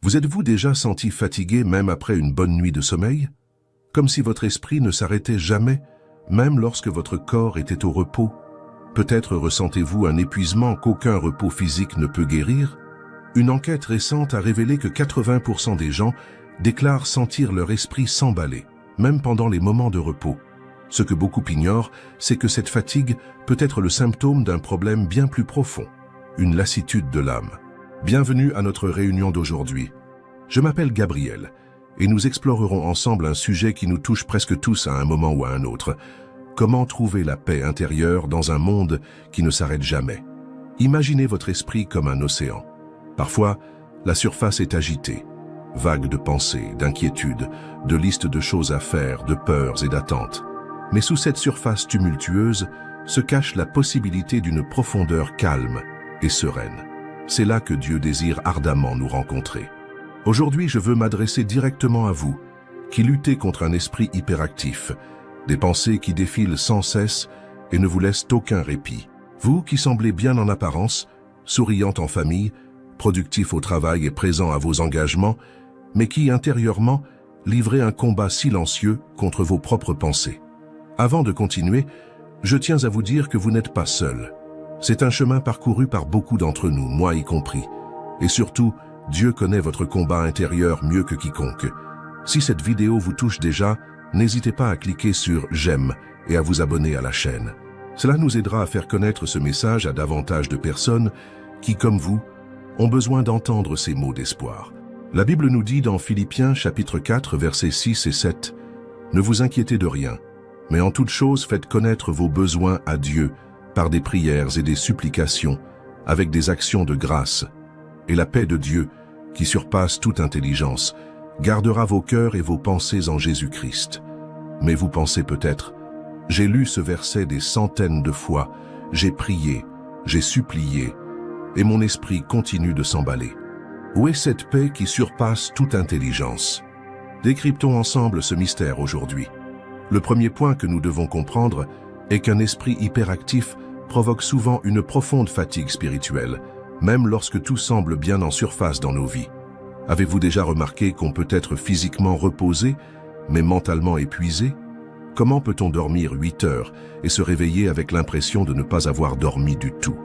Vous êtes-vous déjà senti fatigué même après une bonne nuit de sommeil? Comme si votre esprit ne s'arrêtait jamais, même lorsque votre corps était au repos? Peut-être ressentez-vous un épuisement qu'aucun repos physique ne peut guérir? Une enquête récente a révélé que 80% des gens déclarent sentir leur esprit s'emballer, même pendant les moments de repos. Ce que beaucoup ignorent, c'est que cette fatigue peut être le symptôme d'un problème bien plus profond, une lassitude de l'âme. Bienvenue à notre réunion d'aujourd'hui. Je m'appelle Gabriel et nous explorerons ensemble un sujet qui nous touche presque tous à un moment ou à un autre. Comment trouver la paix intérieure dans un monde qui ne s'arrête jamais? Imaginez votre esprit comme un océan. Parfois, la surface est agitée, vague de pensées, d'inquiétudes, de listes de choses à faire, de peurs et d'attentes. Mais sous cette surface tumultueuse se cache la possibilité d'une profondeur calme et sereine. C'est là que Dieu désire ardemment nous rencontrer. Aujourd'hui, je veux m'adresser directement à vous, qui luttez contre un esprit hyperactif, des pensées qui défilent sans cesse et ne vous laissent aucun répit. Vous qui semblez bien en apparence, souriant en famille, productif au travail et présent à vos engagements, mais qui, intérieurement, livrez un combat silencieux contre vos propres pensées. Avant de continuer, je tiens à vous dire que vous n'êtes pas seul. C'est un chemin parcouru par beaucoup d'entre nous, moi y compris. Et surtout, Dieu connaît votre combat intérieur mieux que quiconque. Si cette vidéo vous touche déjà, n'hésitez pas à cliquer sur « J'aime » et à vous abonner à la chaîne. Cela nous aidera à faire connaître ce message à davantage de personnes qui, comme vous, ont besoin d'entendre ces mots d'espoir. La Bible nous dit dans Philippiens chapitre 4, versets 6 et 7, « Ne vous inquiétez de rien, mais en toute chose faites connaître vos besoins à Dieu par des prières et des supplications, avec des actions de grâce. Et la paix de Dieu, qui surpasse toute intelligence, gardera vos cœurs et vos pensées en Jésus-Christ. » Mais vous pensez peut-être, « J'ai lu ce verset des centaines de fois, j'ai prié, j'ai supplié, et mon esprit continue de s'emballer. » Où est cette paix qui surpasse toute intelligence? Décryptons ensemble ce mystère aujourd'hui. Le premier point que nous devons comprendre est qu'un esprit hyperactif provoque souvent une profonde fatigue spirituelle, même lorsque tout semble bien en surface dans nos vies. Avez-vous déjà remarqué qu'on peut être physiquement reposé, mais mentalement épuisé? Comment peut-on dormir 8 heures et se réveiller avec l'impression de ne pas avoir dormi du tout?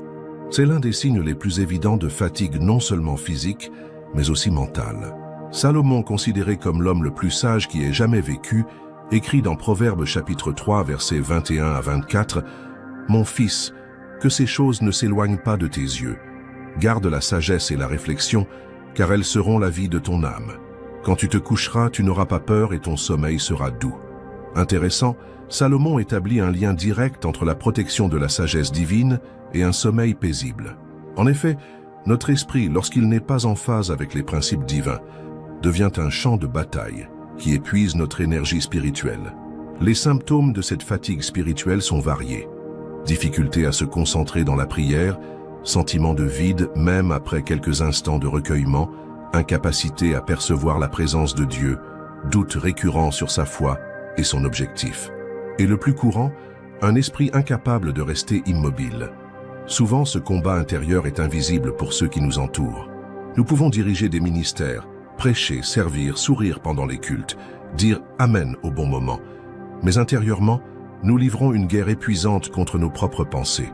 C'est l'un des signes les plus évidents de fatigue non seulement physique, mais aussi mentale. Salomon, considéré comme l'homme le plus sage qui ait jamais vécu, écrit dans Proverbes chapitre 3, versets 21 à 24, « Mon fils, que ces choses ne s'éloignent pas de tes yeux. Garde la sagesse et la réflexion, car elles seront la vie de ton âme. Quand tu te coucheras, tu n'auras pas peur et ton sommeil sera doux. » Intéressant, Salomon établit un lien direct entre la protection de la sagesse divine et un sommeil paisible. En effet, notre esprit, lorsqu'il n'est pas en phase avec les principes divins, devient un champ de bataille qui épuise notre énergie spirituelle. Les symptômes de cette fatigue spirituelle sont variés. Difficulté à se concentrer dans la prière, sentiment de vide même après quelques instants de recueillement, incapacité à percevoir la présence de Dieu, doute récurrent sur sa foi et son objectif. Et le plus courant, un esprit incapable de rester immobile. Souvent, ce combat intérieur est invisible pour ceux qui nous entourent. Nous pouvons diriger des ministères, prêcher, servir, sourire pendant les cultes, dire « Amen » au bon moment. Mais intérieurement, nous livrons une guerre épuisante contre nos propres pensées.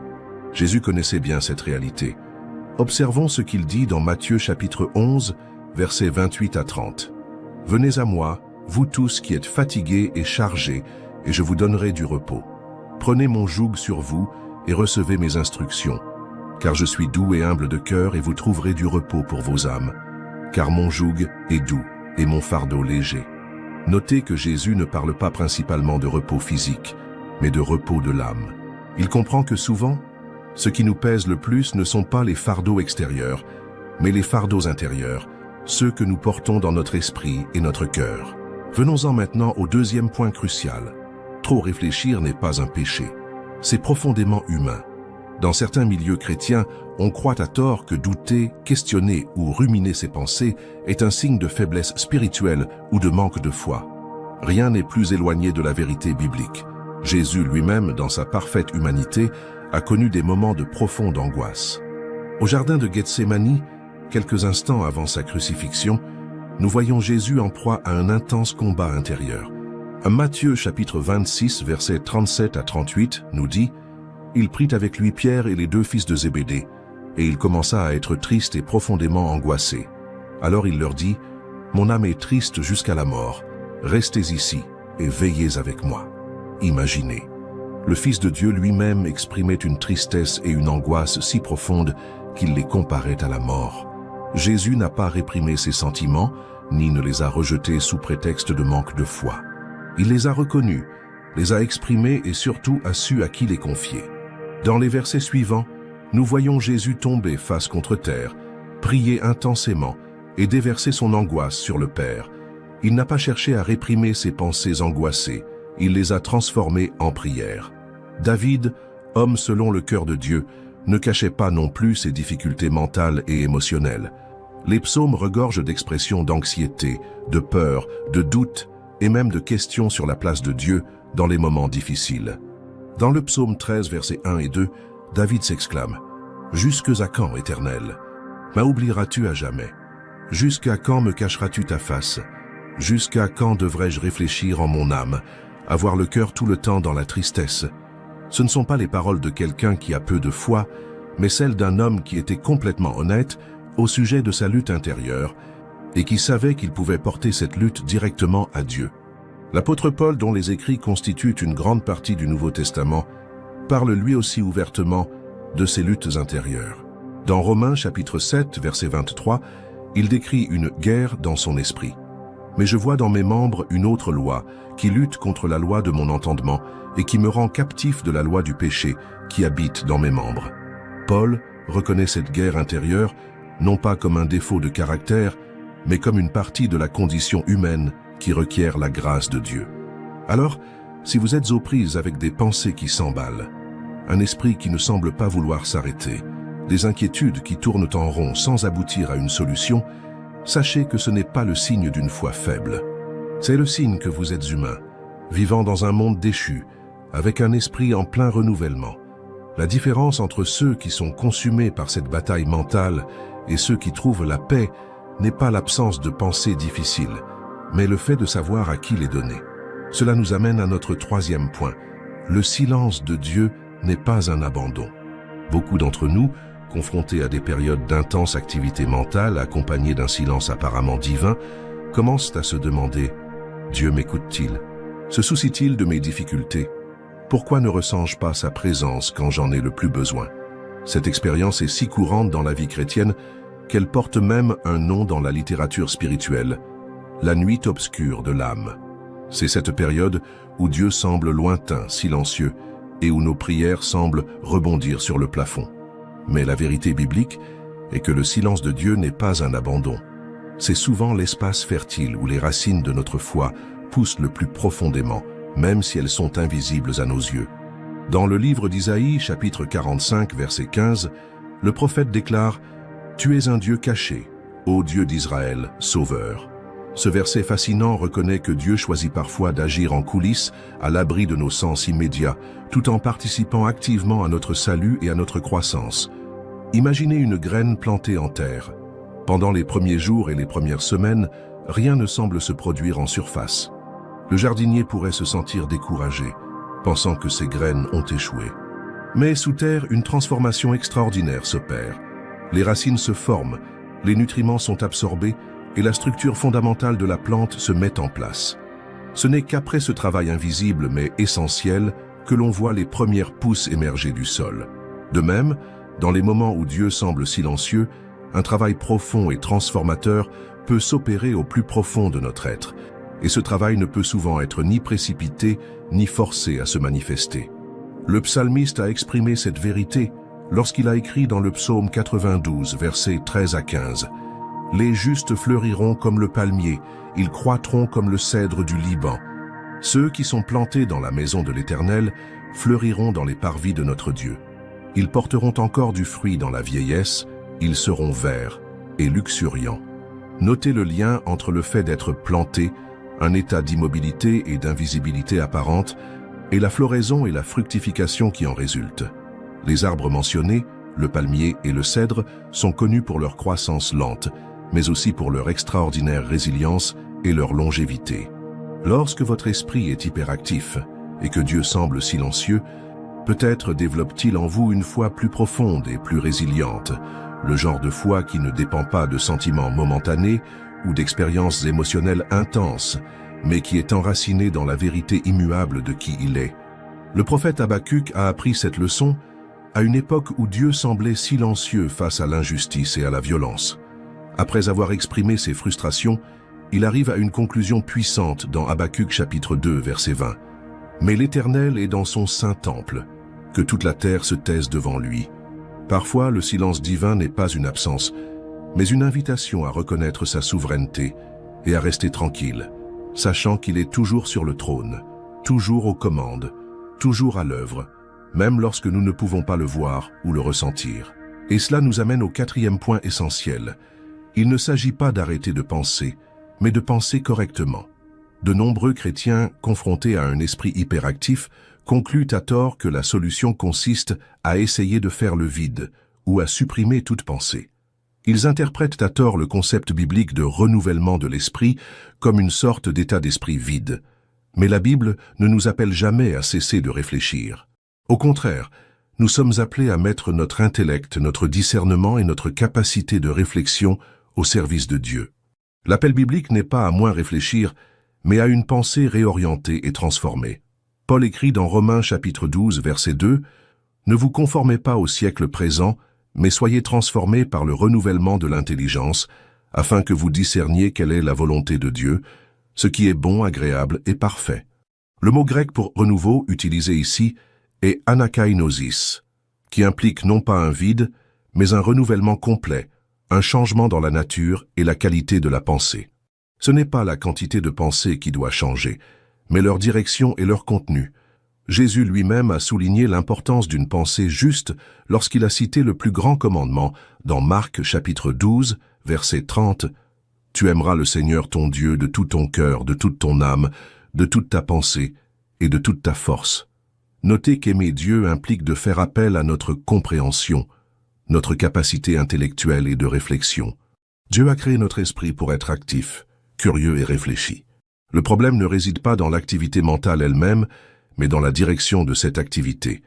Jésus connaissait bien cette réalité. Observons ce qu'il dit dans Matthieu chapitre 11, versets 28 à 30. « Venez à moi, vous tous qui êtes fatigués et chargés, et je vous donnerai du repos. Prenez mon joug sur vous et recevez mes instructions, car je suis doux et humble de cœur et vous trouverez du repos pour vos âmes. Car mon joug est doux et mon fardeau léger. » Notez que Jésus ne parle pas principalement de repos physique, mais de repos de l'âme. Il comprend que souvent, ce qui nous pèse le plus ne sont pas les fardeaux extérieurs, mais les fardeaux intérieurs, ceux que nous portons dans notre esprit et notre cœur. Venons-en maintenant au deuxième point crucial. Trop réfléchir n'est pas un péché. C'est profondément humain. Dans certains milieux chrétiens, on croit à tort que douter, questionner ou ruminer ses pensées est un signe de faiblesse spirituelle ou de manque de foi. Rien n'est plus éloigné de la vérité biblique. Jésus lui-même, dans sa parfaite humanité, a connu des moments de profonde angoisse. Au jardin de Gethsémani, quelques instants avant sa crucifixion, nous voyons Jésus en proie à un intense combat intérieur. Matthieu chapitre 26, versets 37 à 38 nous dit « Il prit avec lui Pierre et les 2 fils de Zébédée, et il commença à être triste et profondément angoissé. Alors il leur dit « Mon âme est triste jusqu'à la mort, restez ici et veillez avec moi. » Imaginez, le Fils de Dieu lui-même exprimait une tristesse et une angoisse si profondes qu'il les comparait à la mort. Jésus n'a pas réprimé ses sentiments, ni ne les a rejetés sous prétexte de manque de foi. Il les a reconnus, les a exprimés et surtout a su à qui les confier. Dans les versets suivants, nous voyons Jésus tomber face contre terre, prier intensément et déverser son angoisse sur le Père. Il n'a pas cherché à réprimer ses pensées angoissées, il les a transformées en prière. David, homme selon le cœur de Dieu, ne cachait pas non plus ses difficultés mentales et émotionnelles. Les psaumes regorgent d'expressions d'anxiété, de peur, de doute et même de questions sur la place de Dieu dans les moments difficiles. Dans le psaume 13, versets 1 et 2, David s'exclame « Jusque à quand, Éternel? M'oublieras-tu à jamais? Jusqu'à quand me cacheras-tu ta face? Jusqu'à quand devrais-je réfléchir en mon âme, avoir le cœur tout le temps dans la tristesse ?» Ce ne sont pas les paroles de quelqu'un qui a peu de foi, mais celles d'un homme qui était complètement honnête au sujet de sa lutte intérieure et qui savait qu'il pouvait porter cette lutte directement à Dieu. L'apôtre Paul, dont les écrits constituent une grande partie du Nouveau Testament, parle lui aussi ouvertement de ses luttes intérieures. Dans Romains chapitre 7, verset 23, il décrit une guerre dans son esprit. « Mais je vois dans mes membres une autre loi qui lutte contre la loi de mon entendement et qui me rend captif de la loi du péché qui habite dans mes membres. » Paul reconnaît cette guerre intérieure non pas comme un défaut de caractère, mais comme une partie de la condition humaine qui requiert la grâce de Dieu. Alors, si vous êtes aux prises avec des pensées qui s'emballent, un esprit qui ne semble pas vouloir s'arrêter, des inquiétudes qui tournent en rond sans aboutir à une solution, sachez que ce n'est pas le signe d'une foi faible. C'est le signe que vous êtes humain, vivant dans un monde déchu, avec un esprit en plein renouvellement. La différence entre ceux qui sont consumés par cette bataille mentale et ceux qui trouvent la paix n'est pas l'absence de pensées difficiles, mais le fait de savoir à qui les donner. Cela nous amène à notre 3e point. Le silence de Dieu n'est pas un abandon. Beaucoup d'entre nous, confrontés à des périodes d'intense activité mentale accompagnées d'un silence apparemment divin, commencent à se demander « Dieu m'écoute-t-il? Se soucie-t-il de mes difficultés? Pourquoi ne ressens-je pas sa présence quand j'en ai le plus besoin ?» Cette expérience est si courante dans la vie chrétienne qu'elle porte même un nom dans la littérature spirituelle, la nuit obscure de l'âme. C'est cette période où Dieu semble lointain, silencieux, et où nos prières semblent rebondir sur le plafond. Mais la vérité biblique est que le silence de Dieu n'est pas un abandon. C'est souvent l'espace fertile où les racines de notre foi poussent le plus profondément, même si elles sont invisibles à nos yeux. Dans le livre d'Isaïe, chapitre 45, verset 15, le prophète déclare « Tu es un Dieu caché, ô Dieu d'Israël, sauveur ». Ce verset fascinant reconnaît que Dieu choisit parfois d'agir en coulisses, à l'abri de nos sens immédiats, tout en participant activement à notre salut et à notre croissance. Imaginez une graine plantée en terre. Pendant les premiers jours et les premières semaines, rien ne semble se produire en surface. Le jardinier pourrait se sentir découragé, pensant que ses graines ont échoué. Mais sous terre, une transformation extraordinaire s'opère. Les racines se forment, les nutriments sont absorbés et la structure fondamentale de la plante se met en place. Ce n'est qu'après ce travail invisible mais essentiel que l'on voit les premières pousses émerger du sol. De même, dans les moments où Dieu semble silencieux, un travail profond et transformateur peut s'opérer au plus profond de notre être, et ce travail ne peut souvent être ni précipité, ni forcé à se manifester. Le psalmiste a exprimé cette vérité lorsqu'il a écrit dans le psaume 92, versets 13 à 15. « Les justes fleuriront comme le palmier, ils croîtront comme le cèdre du Liban. Ceux qui sont plantés dans la maison de l'Éternel fleuriront dans les parvis de notre Dieu. Ils porteront encore du fruit dans la vieillesse, ils seront verts et luxuriants. » Notez le lien entre le fait d'être planté, un état d'immobilité et d'invisibilité apparente, et la floraison et la fructification qui en résultent. Les arbres mentionnés, le palmier et le cèdre, sont connus pour leur croissance lente, mais aussi pour leur extraordinaire résilience et leur longévité. Lorsque votre esprit est hyperactif et que Dieu semble silencieux, peut-être développe-t-il en vous une foi plus profonde et plus résiliente, le genre de foi qui ne dépend pas de sentiments momentanés ou d'expériences émotionnelles intenses, mais qui est enracinée dans la vérité immuable de qui il est. Le prophète Habakkuk a appris cette leçon à une époque où Dieu semblait silencieux face à l'injustice et à la violence. Après avoir exprimé ses frustrations, il arrive à une conclusion puissante dans Habakkuk chapitre 2, verset 20. « Mais l'Éternel est dans son saint temple, que toute la terre se taise devant lui. » Parfois, le silence divin n'est pas une absence, mais une invitation à reconnaître sa souveraineté et à rester tranquille, sachant qu'il est toujours sur le trône, toujours aux commandes, toujours à l'œuvre, même lorsque nous ne pouvons pas le voir ou le ressentir. Et cela nous amène au quatrième point essentiel. Il ne s'agit pas d'arrêter de penser, mais de penser correctement. De nombreux chrétiens, confrontés à un esprit hyperactif, concluent à tort que la solution consiste à essayer de faire le vide ou à supprimer toute pensée. Ils interprètent à tort le concept biblique de renouvellement de l'esprit comme une sorte d'état d'esprit vide. Mais la Bible ne nous appelle jamais à cesser de réfléchir. Au contraire, nous sommes appelés à mettre notre intellect, notre discernement et notre capacité de réflexion au service de Dieu. L'appel biblique n'est pas à moins réfléchir, mais à une pensée réorientée et transformée. Paul écrit dans Romains chapitre 12, verset 2, « Ne vous conformez pas au siècle présent, mais soyez transformés par le renouvellement de l'intelligence, afin que vous discerniez quelle est la volonté de Dieu, ce qui est bon, agréable et parfait. » Le mot grec pour renouveau utilisé ici est anakainosis, qui implique non pas un vide, mais un renouvellement complet, un changement dans la nature et la qualité de la pensée. Ce n'est pas la quantité de pensée qui doit changer, mais leur direction et leur contenu. Jésus lui-même a souligné l'importance d'une pensée juste lorsqu'il a cité le plus grand commandement dans Marc chapitre 12, verset 30. « Tu aimeras le Seigneur ton Dieu de tout ton cœur, de toute ton âme, de toute ta pensée et de toute ta force. » Notez qu'aimer Dieu implique de faire appel à notre compréhension, notre capacité intellectuelle et de réflexion. Dieu a créé notre esprit pour être actif, curieux et réfléchi. Le problème ne réside pas dans l'activité mentale elle-même, mais dans la direction de cette activité.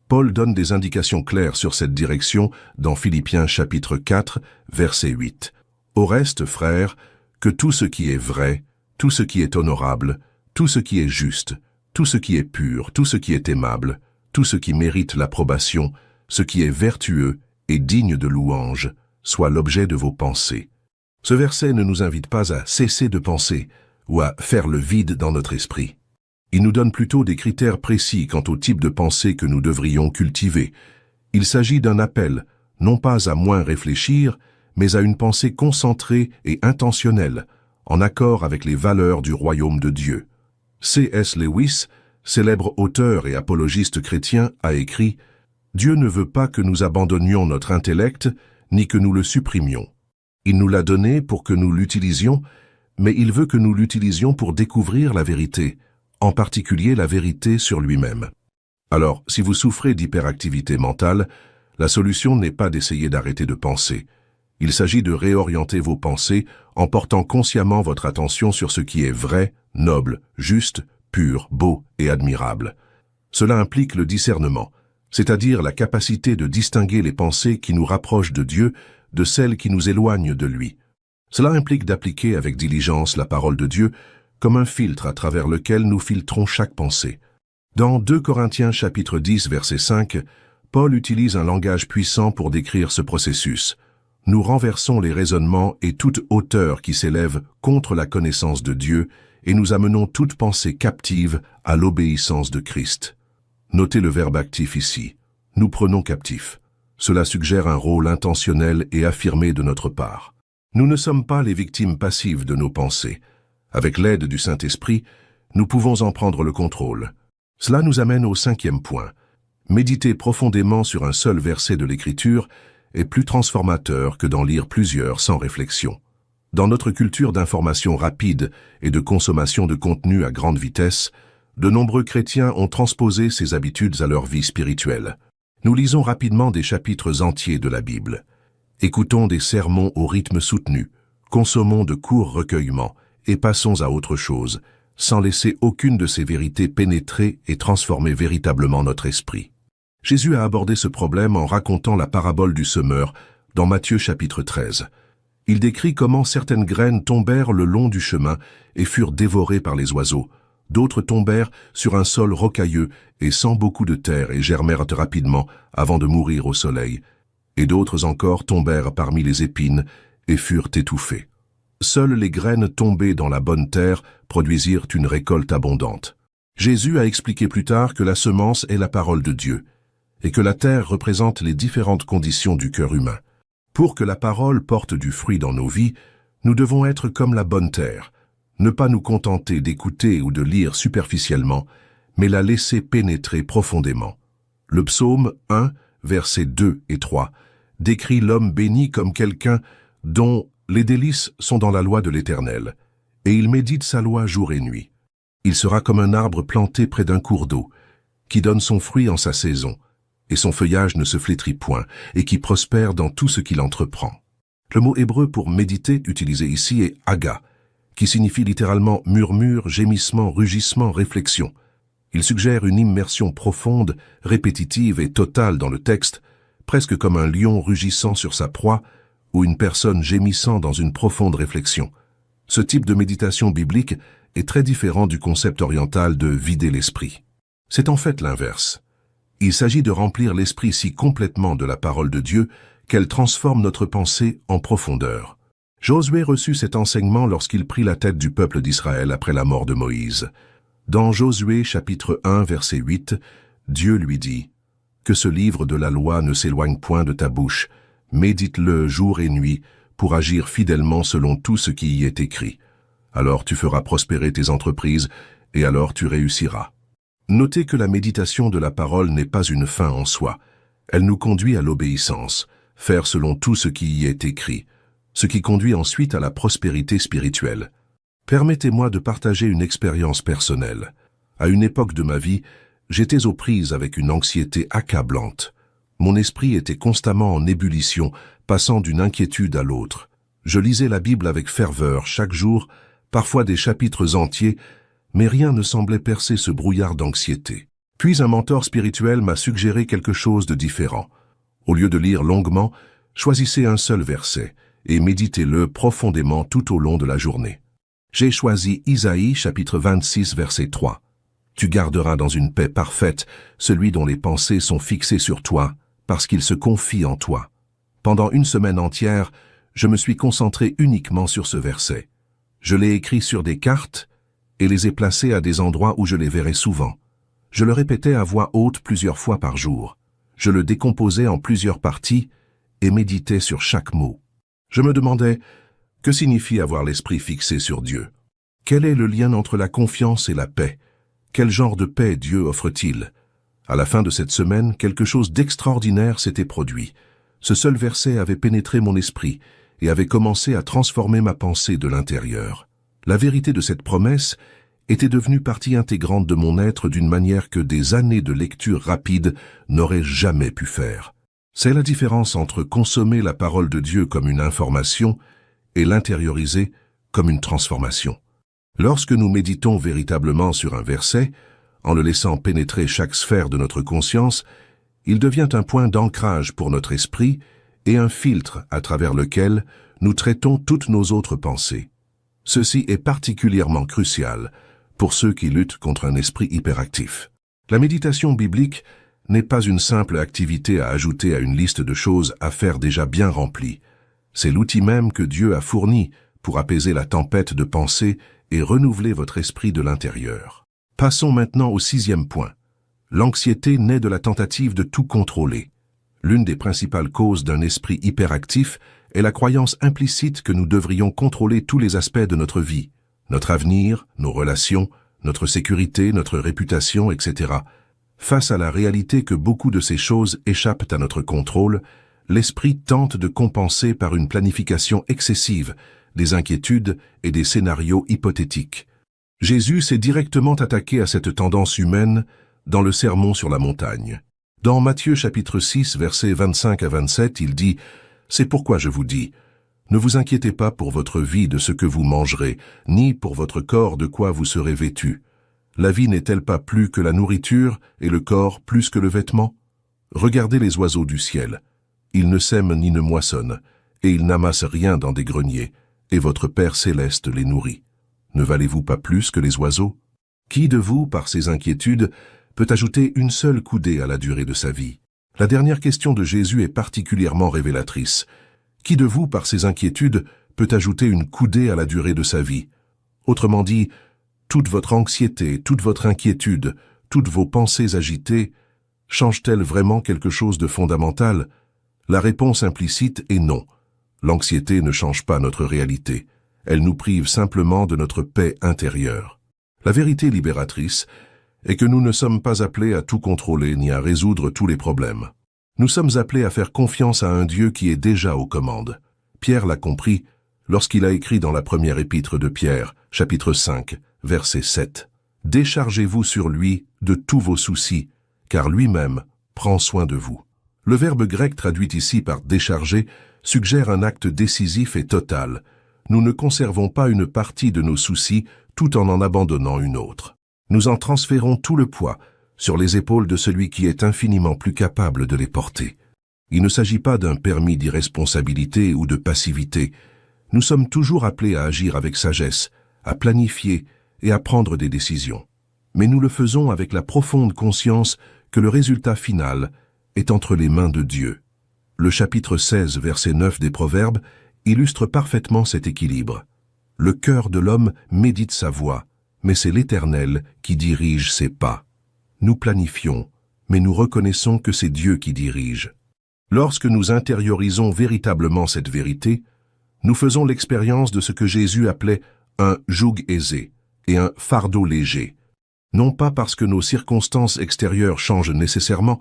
Paul donne des indications claires sur cette direction dans Philippiens chapitre 4, verset 8. « Au reste, frères, que tout ce qui est vrai, tout ce qui est honorable, tout ce qui est juste, tout ce qui est pur, tout ce qui est aimable, tout ce qui mérite l'approbation, ce qui est vertueux et digne de louange, soit l'objet de vos pensées. » Ce verset ne nous invite pas à cesser de penser ou à faire le vide dans notre esprit. Il nous donne plutôt des critères précis quant au type de pensée que nous devrions cultiver. Il s'agit d'un appel, non pas à moins réfléchir, mais à une pensée concentrée et intentionnelle, en accord avec les valeurs du royaume de Dieu. C.S. Lewis, célèbre auteur et apologiste chrétien, a écrit « Dieu ne veut pas que nous abandonnions notre intellect, ni que nous le supprimions. Il nous l'a donné pour que nous l'utilisions, mais il veut que nous l'utilisions pour découvrir la vérité, en particulier la vérité sur lui-même. » Alors, si vous souffrez d'hyperactivité mentale, la solution n'est pas d'essayer d'arrêter de penser. Il s'agit de réorienter vos pensées en portant consciemment votre attention sur ce qui est vrai, noble, juste, pur, beau et admirable. Cela implique le discernement, c'est-à-dire la capacité de distinguer les pensées qui nous rapprochent de Dieu de celles qui nous éloignent de lui. Cela implique d'appliquer avec diligence la parole de Dieu comme un filtre à travers lequel nous filtrons chaque pensée. Dans 2 Corinthiens chapitre 10 verset 5, Paul utilise un langage puissant pour décrire ce processus. Nous renversons les raisonnements et toute hauteur qui s'élève contre la connaissance de Dieu et nous amenons toute pensée captive à l'obéissance de Christ. Notez le verbe actif ici. Nous prenons captif. Cela suggère un rôle intentionnel et affirmé de notre part. Nous ne sommes pas les victimes passives de nos pensées. Avec l'aide du Saint-Esprit, nous pouvons en prendre le contrôle. Cela nous amène au 5e point. Méditer profondément sur un seul verset de l'Écriture est plus transformateur que d'en lire plusieurs sans réflexion. Dans notre culture d'information rapide et de consommation de contenu à grande vitesse, de nombreux chrétiens ont transposé ces habitudes à leur vie spirituelle. Nous lisons rapidement des chapitres entiers de la Bible. Écoutons des sermons au rythme soutenu, consommons de courts recueillements et passons à autre chose, sans laisser aucune de ces vérités pénétrer et transformer véritablement notre esprit. Jésus a abordé ce problème en racontant la parabole du semeur dans Matthieu chapitre 13. Il décrit comment certaines graines tombèrent le long du chemin et furent dévorées par les oiseaux. D'autres tombèrent sur un sol rocailleux et sans beaucoup de terre et germèrent rapidement avant de mourir au soleil. Et d'autres encore tombèrent parmi les épines et furent étouffées. Seules les graines tombées dans la bonne terre produisirent une récolte abondante. Jésus a expliqué plus tard que la semence est la parole de Dieu et que la terre représente les différentes conditions du cœur humain. Pour que la parole porte du fruit dans nos vies, nous devons être comme la bonne terre, ne pas nous contenter d'écouter ou de lire superficiellement, mais la laisser pénétrer profondément. Le psaume 1, versets 2 et 3, décrit l'homme béni comme quelqu'un dont les délices sont dans la loi de l'Éternel, et il médite sa loi jour et nuit. Il sera comme un arbre planté près d'un cours d'eau, qui donne son fruit en sa saison, et son feuillage ne se flétrit point, et qui prospère dans tout ce qu'il entreprend. Le mot hébreu pour méditer utilisé ici est aga, qui signifie littéralement murmure, gémissement, rugissement, réflexion. Il suggère une immersion profonde, répétitive et totale dans le texte, presque comme un lion rugissant sur sa proie ou une personne gémissant dans une profonde réflexion. Ce type de méditation biblique est très différent du concept oriental de vider l'esprit. C'est en fait l'inverse. Il s'agit de remplir l'esprit si complètement de la parole de Dieu qu'elle transforme notre pensée en profondeur. Josué reçut cet enseignement lorsqu'il prit la tête du peuple d'Israël après la mort de Moïse. Dans Josué chapitre 1 verset 8, Dieu lui dit « Que ce livre de la loi ne s'éloigne point de ta bouche, médite-le jour et nuit pour agir fidèlement selon tout ce qui y est écrit. Alors tu feras prospérer tes entreprises et alors tu réussiras. » Notez que la méditation de la parole n'est pas une fin en soi. Elle nous conduit à l'obéissance, faire selon tout ce qui y est écrit, ce qui conduit ensuite à la prospérité spirituelle. Permettez-moi de partager une expérience personnelle. À une époque de ma vie, j'étais aux prises avec une anxiété accablante. Mon esprit était constamment en ébullition, passant d'une inquiétude à l'autre. Je lisais la Bible avec ferveur chaque jour, parfois des chapitres entiers, mais rien ne semblait percer ce brouillard d'anxiété. Puis un mentor spirituel m'a suggéré quelque chose de différent. Au lieu de lire longuement, choisissez un seul verset et méditez-le profondément tout au long de la journée. J'ai choisi Isaïe chapitre 26 verset 3. Tu garderas dans une paix parfaite celui dont les pensées sont fixées sur toi, parce qu'il se confie en toi. Pendant une semaine entière, je me suis concentré uniquement sur ce verset. Je l'ai écrit sur des cartes et les ai placés à des endroits où je les verrais souvent. Je le répétais à voix haute plusieurs fois par jour. Je le décomposais en plusieurs parties et méditais sur chaque mot. Je me demandais, que signifie avoir l'esprit fixé sur Dieu? Quel est le lien entre la confiance et la paix? Quel genre de paix Dieu offre-t-il? À la fin de cette semaine, quelque chose d'extraordinaire s'était produit. Ce seul verset avait pénétré mon esprit et avait commencé à transformer ma pensée de l'intérieur. La vérité de cette promesse était devenue partie intégrante de mon être d'une manière que des années de lecture rapide n'auraient jamais pu faire. C'est la différence entre consommer la parole de Dieu comme une information et l'intérioriser comme une transformation. Lorsque nous méditons véritablement sur un verset, en le laissant pénétrer chaque sphère de notre conscience, il devient un point d'ancrage pour notre esprit et un filtre à travers lequel nous traitons toutes nos autres pensées. Ceci est particulièrement crucial pour ceux qui luttent contre un esprit hyperactif. La méditation biblique n'est pas une simple activité à ajouter à une liste de choses à faire déjà bien remplie. C'est l'outil même que Dieu a fourni pour apaiser la tempête de pensée et renouveler votre esprit de l'intérieur. Passons maintenant au 6e point. L'anxiété naît de la tentative de tout contrôler. L'une des principales causes d'un esprit hyperactif est la croyance implicite que nous devrions contrôler tous les aspects de notre vie, notre avenir, nos relations, notre sécurité, notre réputation, etc. Face à la réalité que beaucoup de ces choses échappent à notre contrôle, l'esprit tente de compenser par une planification excessive, des inquiétudes et des scénarios hypothétiques. Jésus s'est directement attaqué à cette tendance humaine dans le Sermon sur la montagne. Dans Matthieu chapitre 6, versets 25 à 27, il dit « C'est pourquoi je vous dis, Ne vous inquiétez pas pour votre vie de ce que vous mangerez, ni pour votre corps de quoi vous serez vêtu. La vie n'est-elle pas plus que la nourriture et le corps plus que le vêtement? Regardez les oiseaux du ciel. Ils ne sèment ni ne moissonnent, et ils n'amassent rien dans des greniers, et votre Père céleste les nourrit. Ne valez-vous pas plus que les oiseaux? Qui de vous, par ses inquiétudes, peut ajouter une seule coudée à la durée de sa vie? La dernière question de Jésus est particulièrement révélatrice. Qui de vous, par ses inquiétudes, peut ajouter une coudée à la durée de sa vie? Autrement dit, toute votre anxiété, toute votre inquiétude, toutes vos pensées agitées, changent-elles vraiment quelque chose de fondamental? La réponse implicite est non. L'anxiété ne change pas notre réalité. Elle nous prive simplement de notre paix intérieure. La vérité libératrice est que nous ne sommes pas appelés à tout contrôler ni à résoudre tous les problèmes. Nous sommes appelés à faire confiance à un Dieu qui est déjà aux commandes. Pierre l'a compris lorsqu'il a écrit dans la première épître de Pierre, chapitre 5, verset 7. « Déchargez-vous sur lui de tous vos soucis, car lui-même prend soin de vous. » Le verbe grec traduit ici par « décharger » suggère un acte décisif et total. Nous ne conservons pas une partie de nos soucis tout en abandonnant une autre. Nous en transférons tout le poids sur les épaules de celui qui est infiniment plus capable de les porter. Il ne s'agit pas d'un permis d'irresponsabilité ou de passivité. Nous sommes toujours appelés à agir avec sagesse, à planifier et à prendre des décisions. Mais nous le faisons avec la profonde conscience que le résultat final est entre les mains de Dieu. Le chapitre 16, verset 9 des Proverbes illustre parfaitement cet équilibre. Le cœur de l'homme médite sa voie, mais c'est l'Éternel qui dirige ses pas. Nous planifions, mais nous reconnaissons que c'est Dieu qui dirige. Lorsque nous intériorisons véritablement cette vérité, nous faisons l'expérience de ce que Jésus appelait un joug aisé et un fardeau léger. Non pas parce que nos circonstances extérieures changent nécessairement,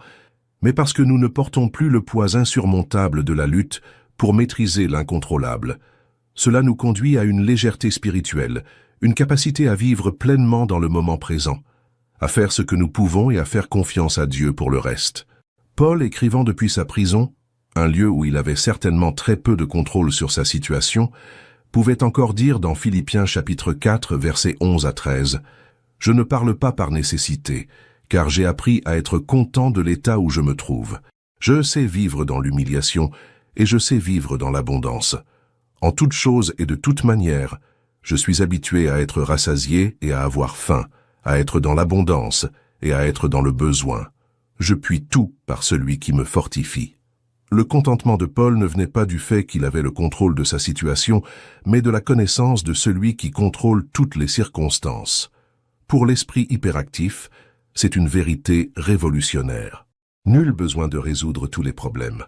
mais parce que nous ne portons plus le poids insurmontable de la lutte pour maîtriser l'incontrôlable. Cela nous conduit à une légèreté spirituelle, une capacité à vivre pleinement dans le moment présent, à faire ce que nous pouvons et à faire confiance à Dieu pour le reste. Paul, écrivant depuis sa prison, un lieu où il avait certainement très peu de contrôle sur sa situation, pouvait encore dire dans Philippiens chapitre 4, versets 11 à 13, « Je ne parle pas par nécessité, car j'ai appris à être content de l'état où je me trouve. Je sais vivre dans l'humiliation et je sais vivre dans l'abondance. En toute chose et de toute manière, je suis habitué à être rassasié et à avoir faim, à être dans l'abondance et à être dans le besoin. Je puis tout par celui qui me fortifie. » Le contentement de Paul ne venait pas du fait qu'il avait le contrôle de sa situation, mais de la connaissance de celui qui contrôle toutes les circonstances. Pour l'esprit hyperactif, c'est une vérité révolutionnaire. Nul besoin de résoudre tous les problèmes.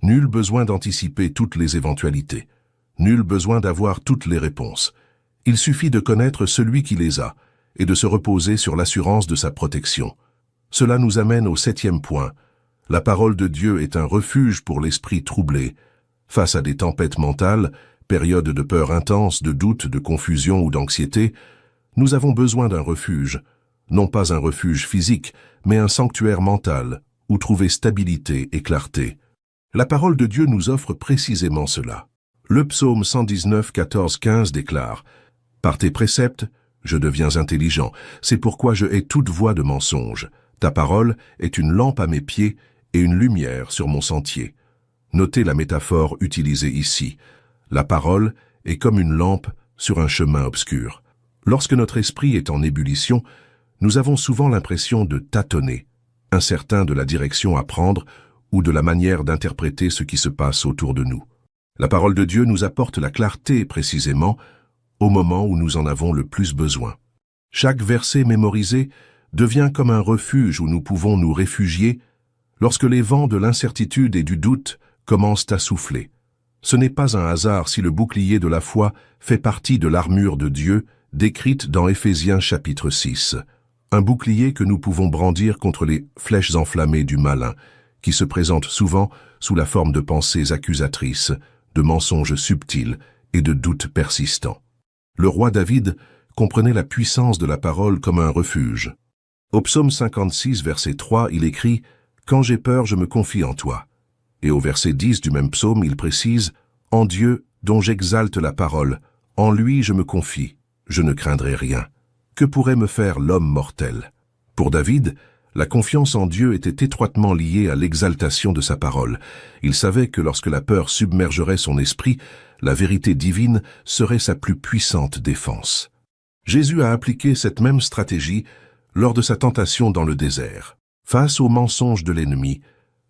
Nul besoin d'anticiper toutes les éventualités. Nul besoin d'avoir toutes les réponses. Il suffit de connaître celui qui les a et de se reposer sur l'assurance de sa protection. Cela nous amène au 7e point. La parole de Dieu est un refuge pour l'esprit troublé. Face à des tempêtes mentales, périodes de peur intense, de doute, de confusion ou d'anxiété, nous avons besoin d'un refuge. Non pas un refuge physique, mais un sanctuaire mental, où trouver stabilité et clarté. La parole de Dieu nous offre précisément cela. Le psaume 119, 14, 15 déclare « Par tes préceptes, je deviens intelligent, c'est pourquoi je hais toute voie de mensonge. Ta parole est une lampe à mes pieds et une lumière sur mon sentier. » Notez la métaphore utilisée ici. La parole est comme une lampe sur un chemin obscur. Lorsque notre esprit est en ébullition, nous avons souvent l'impression de tâtonner, incertains de la direction à prendre ou de la manière d'interpréter ce qui se passe autour de nous. La parole de Dieu nous apporte la clarté précisément au moment où nous en avons le plus besoin. Chaque verset mémorisé devient comme un refuge où nous pouvons nous réfugier lorsque les vents de l'incertitude et du doute commencent à souffler. Ce n'est pas un hasard si le bouclier de la foi fait partie de l'armure de Dieu décrite dans Éphésiens chapitre 6. Un bouclier que nous pouvons brandir contre les flèches enflammées du malin, qui se présentent souvent sous la forme de pensées accusatrices, de mensonges subtils et de doutes persistants. Le roi David comprenait la puissance de la parole comme un refuge. Au psaume 56, verset 3, il écrit « Quand j'ai peur, je me confie en toi ». Et au verset 10 du même psaume, il précise « En Dieu, dont j'exalte la parole. En lui je me confie, je ne craindrai rien. Que pourrait me faire l'homme mortel? Pour David, la confiance en Dieu était étroitement liée à l'exaltation de sa parole. Il savait que lorsque la peur submergerait son esprit, la vérité divine serait sa plus puissante défense. Jésus a appliqué cette même stratégie lors de sa tentation dans le désert. Face aux mensonges de l'ennemi,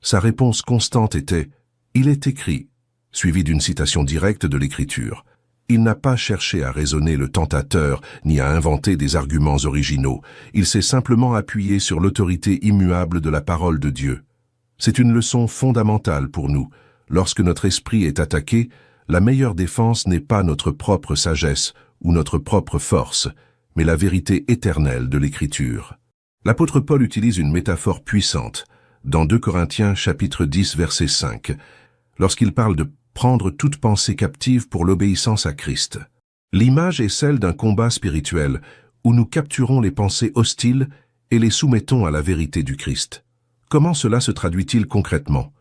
sa réponse constante était « Il est écrit », suivie d'une citation directe de l'Écriture. Il n'a pas cherché à raisonner le tentateur, ni à inventer des arguments originaux. Il s'est simplement appuyé sur l'autorité immuable de la parole de Dieu. C'est une leçon fondamentale pour nous. Lorsque notre esprit est attaqué, la meilleure défense n'est pas notre propre sagesse ou notre propre force, mais la vérité éternelle de l'Écriture. L'apôtre Paul utilise une métaphore puissante dans 2 Corinthiens chapitre 10 verset 5, lorsqu'il parle de prendre toute pensée captive pour l'obéissance à Christ. L'image est celle d'un combat spirituel où nous capturons les pensées hostiles et les soumettons à la vérité du Christ. Comment cela se traduit-il concrètement?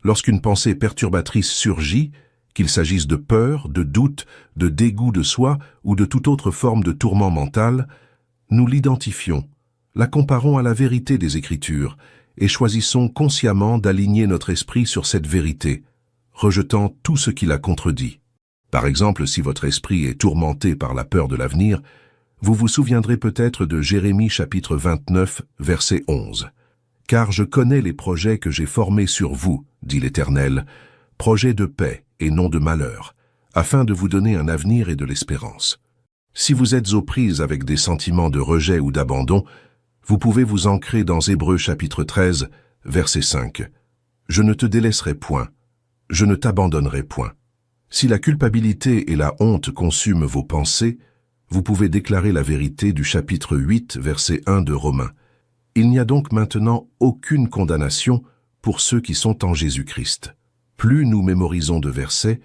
Lorsqu'une pensée perturbatrice surgit, qu'il s'agisse de peur, de doute, de dégoût de soi ou de toute autre forme de tourment mental, nous l'identifions, la comparons à la vérité des Écritures et choisissons consciemment d'aligner notre esprit sur cette vérité, rejetant tout ce qui la contredit. Par exemple, si votre esprit est tourmenté par la peur de l'avenir, vous vous souviendrez peut-être de Jérémie chapitre 29, verset 11. « Car je connais les projets que j'ai formés sur vous, dit l'Éternel, projets de paix et non de malheur, afin de vous donner un avenir et de l'espérance. » Si vous êtes aux prises avec des sentiments de rejet ou d'abandon, vous pouvez vous ancrer dans Hébreux chapitre 13, verset 5. « Je ne te délaisserai point, je ne t'abandonnerai point. » Si la culpabilité et la honte consument vos pensées, vous pouvez déclarer la vérité du chapitre 8, verset 1 de Romains. Il n'y a donc maintenant aucune condamnation pour ceux qui sont en Jésus-Christ. Plus nous mémorisons de versets,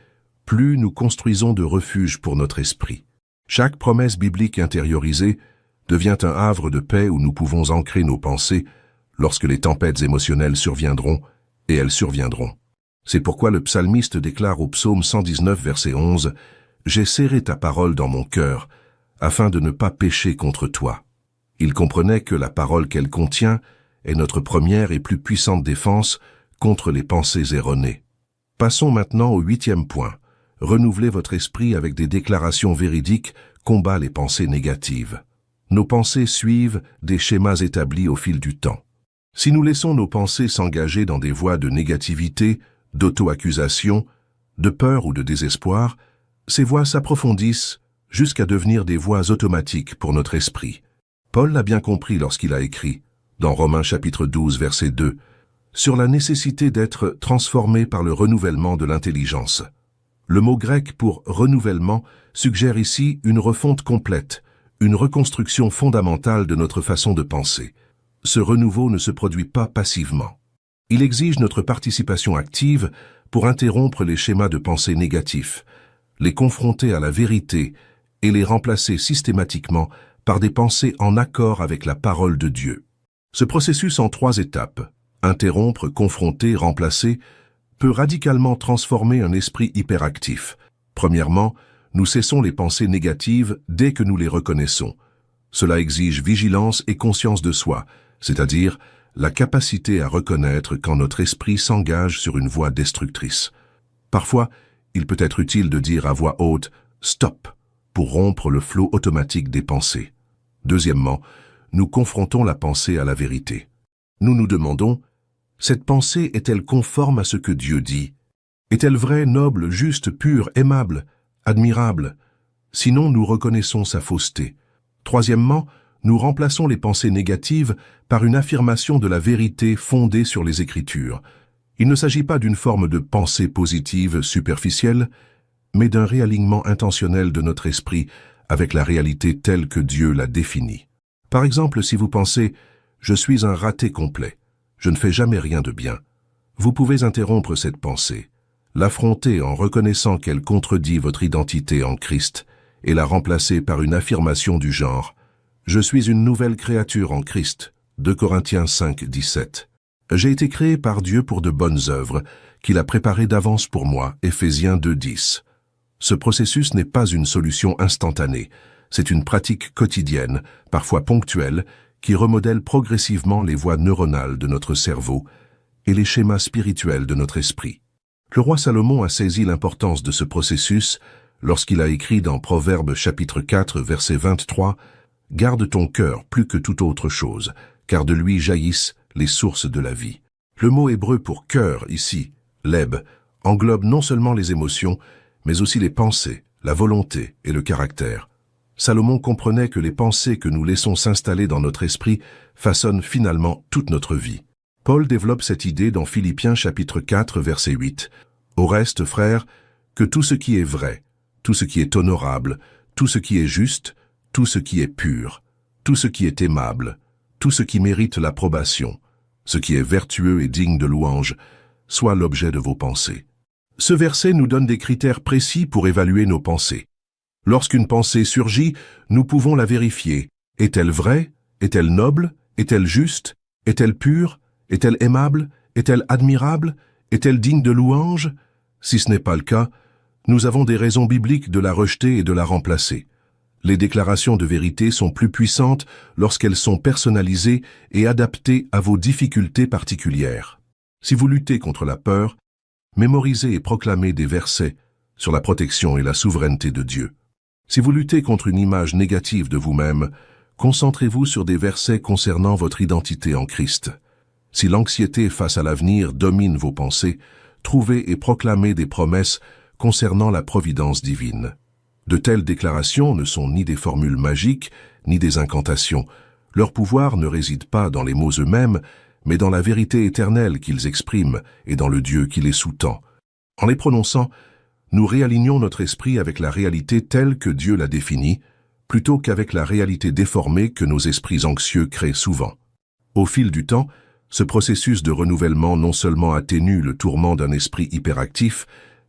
plus nous construisons de refuges pour notre esprit. Chaque promesse biblique intériorisée devient un havre de paix où nous pouvons ancrer nos pensées lorsque les tempêtes émotionnelles surviendront, et elles surviendront. C'est pourquoi le psalmiste déclare au psaume 119, verset 11, « J'ai serré ta parole dans mon cœur, afin de ne pas pécher contre toi. » Il comprenait que la parole qu'elle contient est notre première et plus puissante défense contre les pensées erronées. Passons maintenant au 8e point. Renouvelez votre esprit avec des déclarations véridiques, combat les pensées négatives. Nos pensées suivent des schémas établis au fil du temps. Si nous laissons nos pensées s'engager dans des voies de négativité, d'auto-accusation, de peur ou de désespoir, ces voies s'approfondissent jusqu'à devenir des voies automatiques pour notre esprit. Paul l'a bien compris lorsqu'il a écrit, dans Romains chapitre 12, verset 2, sur la nécessité d'être transformé par le renouvellement de l'intelligence. Le mot grec pour renouvellement suggère ici une refonte complète, une reconstruction fondamentale de notre façon de penser. Ce renouveau ne se produit pas passivement. Il exige notre participation active pour interrompre les schémas de pensée négatifs, les confronter à la vérité et les remplacer systématiquement par des pensées en accord avec la parole de Dieu. Ce processus en 3 étapes, interrompre, confronter, remplacer, peut radicalement transformer un esprit hyperactif. Premièrement, nous cessons les pensées négatives dès que nous les reconnaissons. Cela exige vigilance et conscience de soi, c'est-à-dire la capacité à reconnaître quand notre esprit s'engage sur une voie destructrice. Parfois, il peut être utile de dire à voix haute « stop » pour rompre le flot automatique des pensées. Deuxièmement, nous confrontons la pensée à la vérité. Nous nous demandons « cette pensée est-elle conforme à ce que Dieu dit? Est-elle vraie, noble, juste, pure, aimable, admirable? Sinon, nous reconnaissons sa fausseté. » Troisièmement, nous remplaçons les pensées négatives par une affirmation de la vérité fondée sur les Écritures. Il ne s'agit pas d'une forme de pensée positive superficielle, mais d'un réalignement intentionnel de notre esprit avec la réalité telle que Dieu l'a définie. Par exemple, si vous pensez « je suis un raté complet, je ne fais jamais rien de bien », vous pouvez interrompre cette pensée, l'affronter en reconnaissant qu'elle contredit votre identité en Christ et la remplacer par une affirmation du genre « je suis une nouvelle créature en Christ », 2 Corinthiens 5, 17. J'ai été créé par Dieu pour de bonnes œuvres, qu'il a préparées d'avance pour moi, Éphésiens 2, 10. Ce processus n'est pas une solution instantanée, c'est une pratique quotidienne, parfois ponctuelle, qui remodèle progressivement les voies neuronales de notre cerveau et les schémas spirituels de notre esprit. Le roi Salomon a saisi l'importance de ce processus lorsqu'il a écrit dans Proverbes chapitre 4, verset 23, « Garde ton cœur plus que toute autre chose, car de lui jaillissent les sources de la vie. » Le mot hébreu pour cœur ici, leb, englobe non seulement les émotions, mais aussi les pensées, la volonté et le caractère. Salomon comprenait que les pensées que nous laissons s'installer dans notre esprit façonnent finalement toute notre vie. Paul développe cette idée dans Philippiens chapitre 4, verset 8. « Au reste, frères, que tout ce qui est vrai, tout ce qui est honorable, tout ce qui est juste, tout ce qui est pur, tout ce qui est aimable, tout ce qui mérite l'approbation, ce qui est vertueux et digne de louange, soit l'objet de vos pensées. » Ce verset nous donne des critères précis pour évaluer nos pensées. Lorsqu'une pensée surgit, nous pouvons la vérifier. Est-elle vraie? Est-elle noble? Est-elle juste? Est-elle pure? Est-elle aimable? Est-elle admirable? Est-elle digne de louange? Si ce n'est pas le cas, nous avons des raisons bibliques de la rejeter et de la remplacer. Les déclarations de vérité sont plus puissantes lorsqu'elles sont personnalisées et adaptées à vos difficultés particulières. Si vous luttez contre la peur, mémorisez et proclamez des versets sur la protection et la souveraineté de Dieu. Si vous luttez contre une image négative de vous-même, concentrez-vous sur des versets concernant votre identité en Christ. Si l'anxiété face à l'avenir domine vos pensées, trouvez et proclamez des promesses concernant la providence divine. De telles déclarations ne sont ni des formules magiques, ni des incantations. Leur pouvoir ne réside pas dans les mots eux-mêmes, mais dans la vérité éternelle qu'ils expriment et dans le Dieu qui les sous-tend. En les prononçant, nous réalignons notre esprit avec la réalité telle que Dieu l'a définie, plutôt qu'avec la réalité déformée que nos esprits anxieux créent souvent. Au fil du temps, ce processus de renouvellement non seulement atténue le tourment d'un esprit hyperactif,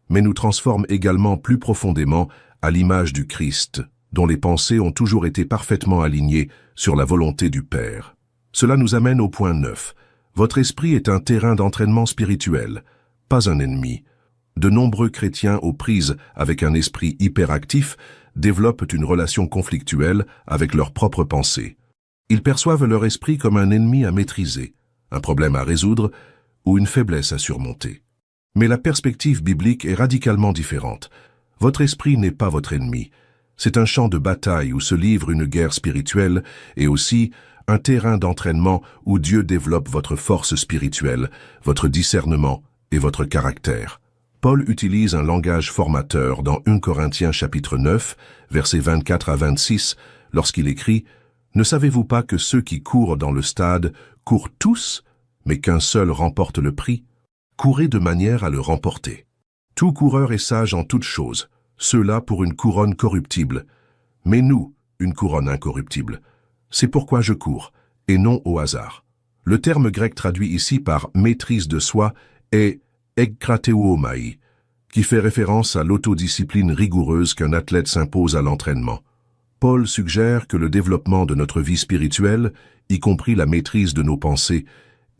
mais nous transforme également plus profondément à l'image du Christ, dont les pensées ont toujours été parfaitement alignées sur la volonté du Père. Cela nous amène au point 9. Votre esprit est un terrain d'entraînement spirituel, pas un ennemi. De nombreux chrétiens aux prises avec un esprit hyperactif développent une relation conflictuelle avec leurs propres pensées. Ils perçoivent leur esprit comme un ennemi à maîtriser, un problème à résoudre ou une faiblesse à surmonter. Mais la perspective biblique est radicalement différente. Votre esprit n'est pas votre ennemi. C'est un champ de bataille où se livre une guerre spirituelle et aussi un terrain d'entraînement où Dieu développe votre force spirituelle, votre discernement et votre caractère. Paul utilise un langage formateur dans 1 Corinthiens chapitre 9, versets 24 à 26, lorsqu'il écrit « Ne savez-vous pas que ceux qui courent dans le stade courent tous, mais qu'un seul remporte le prix? Courez de manière à le remporter. Tout coureur est sage en toutes choses, ceux-là pour une couronne corruptible, mais nous, une couronne incorruptible. C'est pourquoi je cours, et non au hasard. » Le terme grec traduit ici par « maîtrise de soi » est ekkrateuomai, qui fait référence à l'autodiscipline rigoureuse qu'un athlète s'impose à l'entraînement. Paul suggère que le développement de notre vie spirituelle, y compris la maîtrise de nos pensées,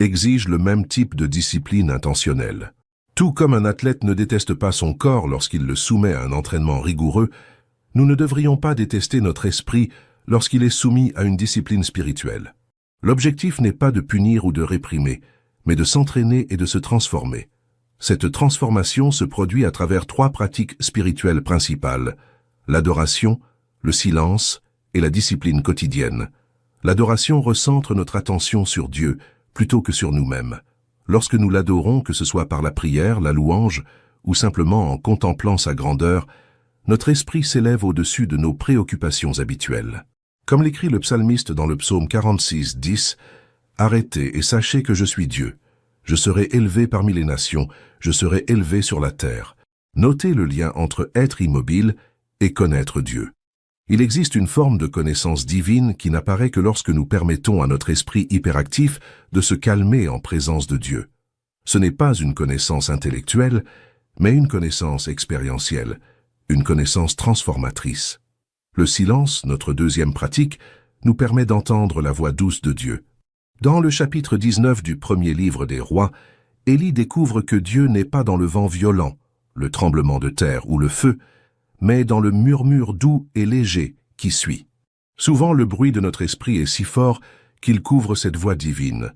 exige le même type de discipline intentionnelle. Tout comme un athlète ne déteste pas son corps lorsqu'il le soumet à un entraînement rigoureux, nous ne devrions pas détester notre esprit lorsqu'il est soumis à une discipline spirituelle. L'objectif n'est pas de punir ou de réprimer, mais de s'entraîner et de se transformer. Cette transformation se produit à travers 3 pratiques spirituelles principales, l'adoration, le silence et la discipline quotidienne. L'adoration recentre notre attention sur Dieu plutôt que sur nous-mêmes. Lorsque nous l'adorons, que ce soit par la prière, la louange ou simplement en contemplant sa grandeur, notre esprit s'élève au-dessus de nos préoccupations habituelles. Comme l'écrit le psalmiste dans le psaume 46, 10, « Arrêtez et sachez que je suis Dieu. Je serai élevé parmi les nations, je serai élevé sur la terre. » Notez le lien entre être immobile et connaître Dieu. Il existe une forme de connaissance divine qui n'apparaît que lorsque nous permettons à notre esprit hyperactif de se calmer en présence de Dieu. Ce n'est pas une connaissance intellectuelle, mais une connaissance expérientielle, une connaissance transformatrice. Le silence, notre deuxième pratique, nous permet d'entendre la voix douce de Dieu. Dans le chapitre 19 du premier livre des Rois, Élie découvre que Dieu n'est pas dans le vent violent, le tremblement de terre ou le feu, mais dans le murmure doux et léger qui suit. Souvent le bruit de notre esprit est si fort qu'il couvre cette voix divine.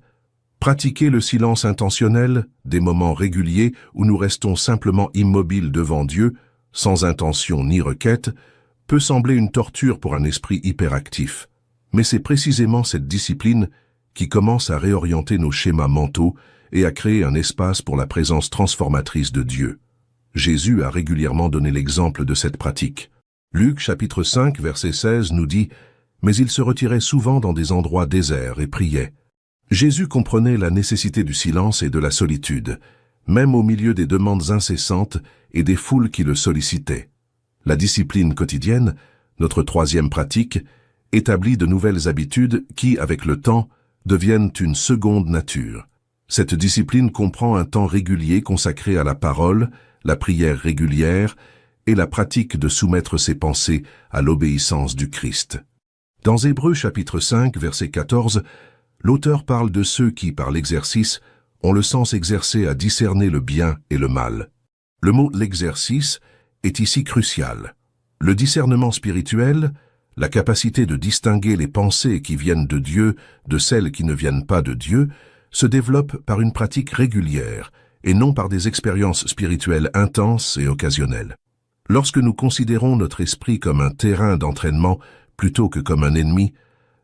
Pratiquer le silence intentionnel, des moments réguliers où nous restons simplement immobiles devant Dieu, sans intention ni requête, peut sembler une torture pour un esprit hyperactif. Mais c'est précisément cette discipline qui commence à réorienter nos schémas mentaux et à créer un espace pour la présence transformatrice de Dieu. Jésus a régulièrement donné l'exemple de cette pratique. Luc chapitre 5 verset 16 nous dit « Mais il se retirait souvent dans des endroits déserts et priait ». Jésus comprenait la nécessité du silence et de la solitude, même au milieu des demandes incessantes et des foules qui le sollicitaient. La discipline quotidienne, notre troisième pratique, établit de nouvelles habitudes qui, avec le temps, deviennent une seconde nature. Cette discipline comprend un temps régulier consacré à la parole, la prière régulière et la pratique de soumettre ses pensées à l'obéissance du Christ. Dans Hébreux chapitre 5, verset 14, l'auteur parle de ceux qui, par l'exercice, ont le sens exercé à discerner le bien et le mal. Le mot « l'exercice » est ici crucial. Le discernement spirituel, la capacité de distinguer les pensées qui viennent de Dieu de celles qui ne viennent pas de Dieu, se développe par une pratique régulière et non par des expériences spirituelles intenses et occasionnelles. Lorsque nous considérons notre esprit comme un terrain d'entraînement plutôt que comme un ennemi,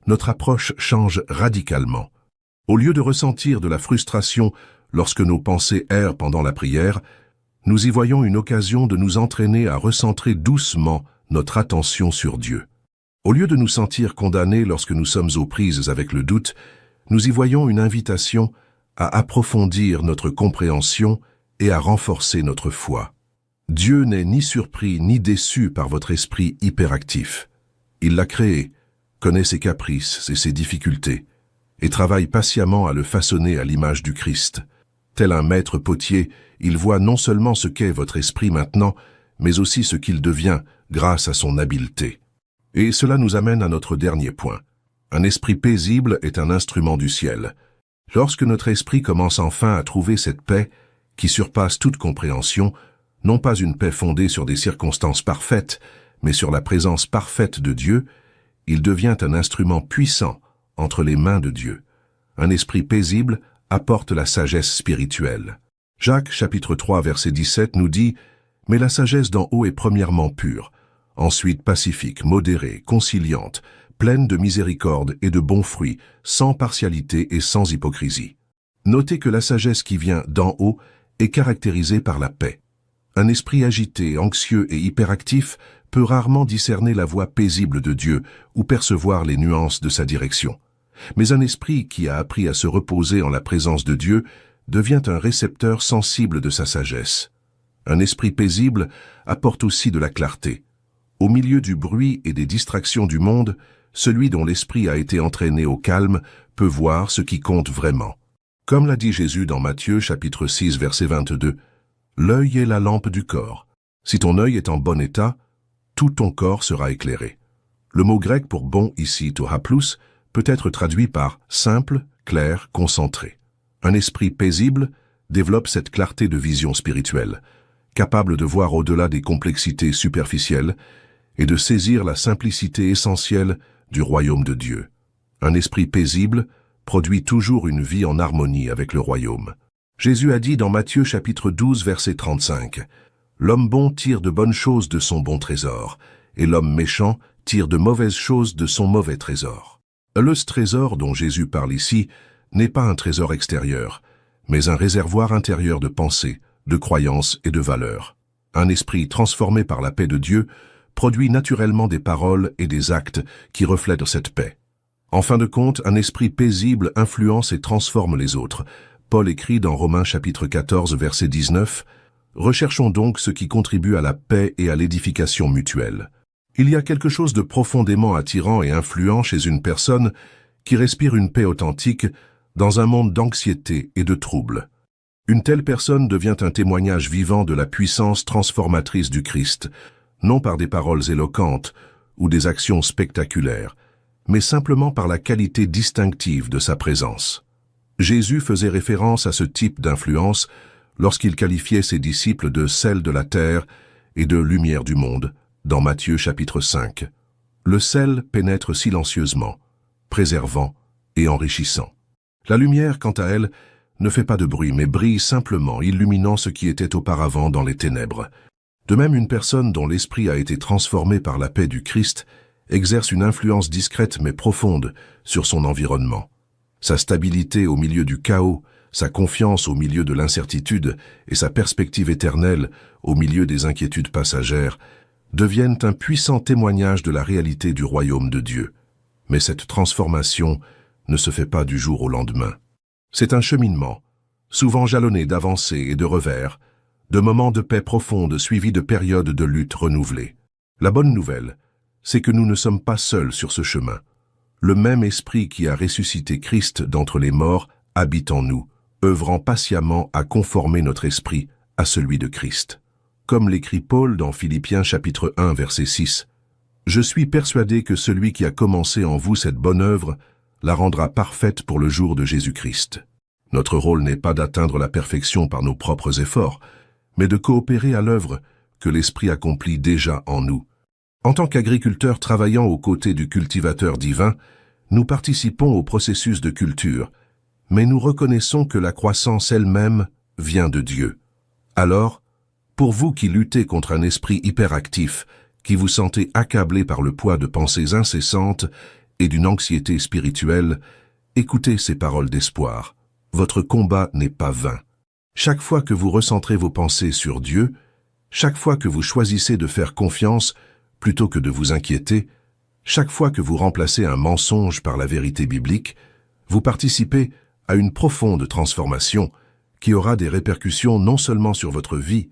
notre approche change radicalement. Au lieu de ressentir de la frustration lorsque nos pensées errent pendant la prière, nous y voyons une occasion de nous entraîner à recentrer doucement notre attention sur Dieu. Au lieu de nous sentir condamnés lorsque nous sommes aux prises avec le doute, nous y voyons une invitation à approfondir notre compréhension et à renforcer notre foi. Dieu n'est ni surpris ni déçu par votre esprit hyperactif. Il l'a créé, connaît ses caprices et ses difficultés, et travaille patiemment à le façonner à l'image du Christ. Tel un maître potier, il voit non seulement ce qu'est votre esprit maintenant, mais aussi ce qu'il devient grâce à son habileté. Et cela nous amène à notre dernier point. Un esprit paisible est un instrument du ciel. Lorsque notre esprit commence enfin à trouver cette paix qui surpasse toute compréhension, non pas une paix fondée sur des circonstances parfaites, mais sur la présence parfaite de Dieu, il devient un instrument puissant entre les mains de Dieu. Un esprit paisible apporte la sagesse spirituelle. Jacques chapitre 3 verset 17 nous dit « Mais la sagesse d'en haut est premièrement pure, ensuite pacifique, modérée, conciliante, pleine de miséricorde et de bons fruits, sans partialité et sans hypocrisie. » Notez que la sagesse qui vient d'en haut est caractérisée par la paix. Un esprit agité, anxieux et hyperactif peut rarement discerner la voix paisible de Dieu ou percevoir les nuances de sa direction. Mais un esprit qui a appris à se reposer en la présence de Dieu devient un récepteur sensible de sa sagesse. Un esprit paisible apporte aussi de la clarté. Au milieu du bruit et des distractions du monde, celui dont l'esprit a été entraîné au calme peut voir ce qui compte vraiment. Comme l'a dit Jésus dans Matthieu chapitre 6 verset 22, « L'œil est la lampe du corps. Si ton œil est en bon état, tout ton corps sera éclairé. » Le mot grec pour bon ici, to haplous, peut être traduit par simple, clair, concentré. Un esprit paisible développe cette clarté de vision spirituelle, capable de voir au-delà des complexités superficielles et de saisir la simplicité essentielle du royaume de Dieu. Un esprit paisible produit toujours une vie en harmonie avec le royaume. Jésus a dit dans Matthieu chapitre 12 verset 35, « L'homme bon tire de bonnes choses de son bon trésor, et l'homme méchant tire de mauvaises choses de son mauvais trésor. » Le trésor dont Jésus parle ici n'est pas un trésor extérieur, mais un réservoir intérieur de pensées, de croyances et de valeurs. Un esprit transformé par la paix de Dieu produit naturellement des paroles et des actes qui reflètent cette paix. En fin de compte, un esprit paisible influence et transforme les autres. Paul écrit dans Romains chapitre 14 verset 19, « Recherchons donc ce qui contribue à la paix et à l'édification mutuelle. » Il y a quelque chose de profondément attirant et influent chez une personne qui respire une paix authentique dans un monde d'anxiété et de troubles. Une telle personne devient un témoignage vivant de la puissance transformatrice du Christ, non par des paroles éloquentes ou des actions spectaculaires, mais simplement par la qualité distinctive de sa présence. Jésus faisait référence à ce type d'influence lorsqu'il qualifiait ses disciples de sel de la terre et de lumière du monde, dans Matthieu chapitre 5. Le sel pénètre silencieusement, préservant et enrichissant. La lumière, quant à elle, ne fait pas de bruit, mais brille simplement, illuminant ce qui était auparavant dans les ténèbres. De même, une personne dont l'esprit a été transformé par la paix du Christ exerce une influence discrète mais profonde sur son environnement. Sa stabilité au milieu du chaos, sa confiance au milieu de l'incertitude et sa perspective éternelle au milieu des inquiétudes passagères deviennent un puissant témoignage de la réalité du royaume de Dieu. Mais cette transformation ne se fait pas du jour au lendemain. C'est un cheminement, souvent jalonné d'avancées et de revers, de moments de paix profonde suivis de périodes de lutte renouvelées. La bonne nouvelle, c'est que nous ne sommes pas seuls sur ce chemin. Le même esprit qui a ressuscité Christ d'entre les morts habite en nous, œuvrant patiemment à conformer notre esprit à celui de Christ. Comme l'écrit Paul dans Philippiens chapitre 1 verset 6, « Je suis persuadé que celui qui a commencé en vous cette bonne œuvre la rendra parfaite pour le jour de Jésus-Christ. » Notre rôle n'est pas d'atteindre la perfection par nos propres efforts, mais de coopérer à l'œuvre que l'Esprit accomplit déjà en nous. En tant qu'agriculteurs travaillant aux côtés du cultivateur divin, nous participons au processus de culture, mais nous reconnaissons que la croissance elle-même vient de Dieu. Alors, pour vous qui luttez contre un esprit hyperactif, qui vous sentez accablé par le poids de pensées incessantes et d'une anxiété spirituelle, écoutez ces paroles d'espoir. Votre combat n'est pas vain. Chaque fois que vous recentrez vos pensées sur Dieu, chaque fois que vous choisissez de faire confiance plutôt que de vous inquiéter, chaque fois que vous remplacez un mensonge par la vérité biblique, vous participez à une profonde transformation qui aura des répercussions non seulement sur votre vie,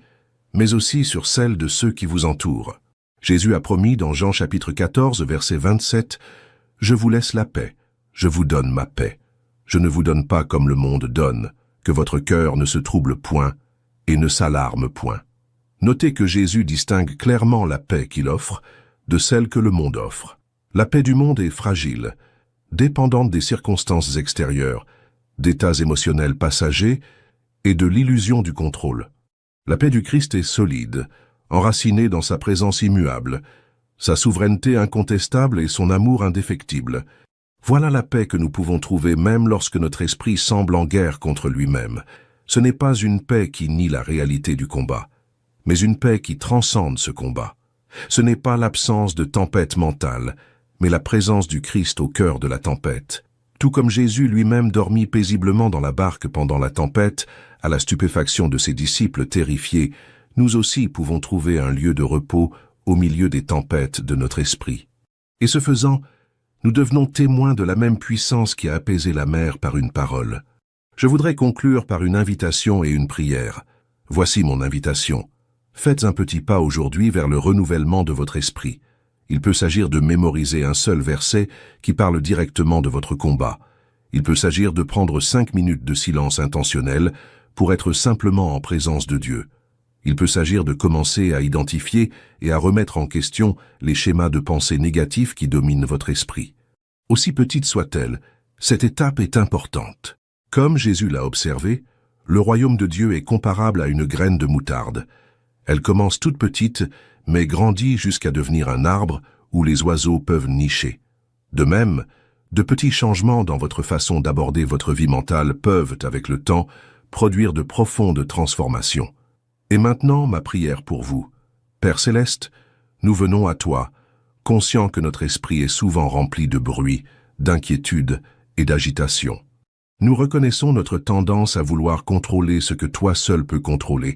mais aussi sur celle de ceux qui vous entourent. Jésus a promis dans Jean chapitre 14, verset 27, « Je vous laisse la paix, je vous donne ma paix. Je ne vous donne pas comme le monde donne, que votre cœur ne se trouble point et ne s'alarme point. » Notez que Jésus distingue clairement la paix qu'il offre de celle que le monde offre. La paix du monde est fragile, dépendante des circonstances extérieures, d'états émotionnels passagers et de l'illusion du contrôle. La paix du Christ est solide, enracinée dans sa présence immuable, sa souveraineté incontestable et son amour indéfectible. Voilà la paix que nous pouvons trouver même lorsque notre esprit semble en guerre contre lui-même. Ce n'est pas une paix qui nie la réalité du combat, mais une paix qui transcende ce combat. Ce n'est pas l'absence de tempête mentale, mais la présence du Christ au cœur de la tempête. Tout comme Jésus lui-même dormit paisiblement dans la barque pendant la tempête, à la stupéfaction de ses disciples terrifiés, nous aussi pouvons trouver un lieu de repos au milieu des tempêtes de notre esprit. Et ce faisant, nous devenons témoins de la même puissance qui a apaisé la mer par une parole. Je voudrais conclure par une invitation et une prière. Voici mon invitation. Faites un petit pas aujourd'hui vers le renouvellement de votre esprit. Il peut s'agir de mémoriser un seul verset qui parle directement de votre combat. Il peut s'agir de prendre 5 minutes de silence intentionnel pour être simplement en présence de Dieu. Il peut s'agir de commencer à identifier et à remettre en question les schémas de pensée négatifs qui dominent votre esprit. Aussi petite soit-elle, cette étape est importante. Comme Jésus l'a observé, le royaume de Dieu est comparable à une graine de moutarde. Elle commence toute petite, mais grandit jusqu'à devenir un arbre où les oiseaux peuvent nicher. De même, de petits changements dans votre façon d'aborder votre vie mentale peuvent, avec le temps, produire de profondes transformations. Et maintenant, ma prière pour vous. Père Céleste, nous venons à toi, conscients que notre esprit est souvent rempli de bruit, d'inquiétude et d'agitation. Nous reconnaissons notre tendance à vouloir contrôler ce que toi seul peux contrôler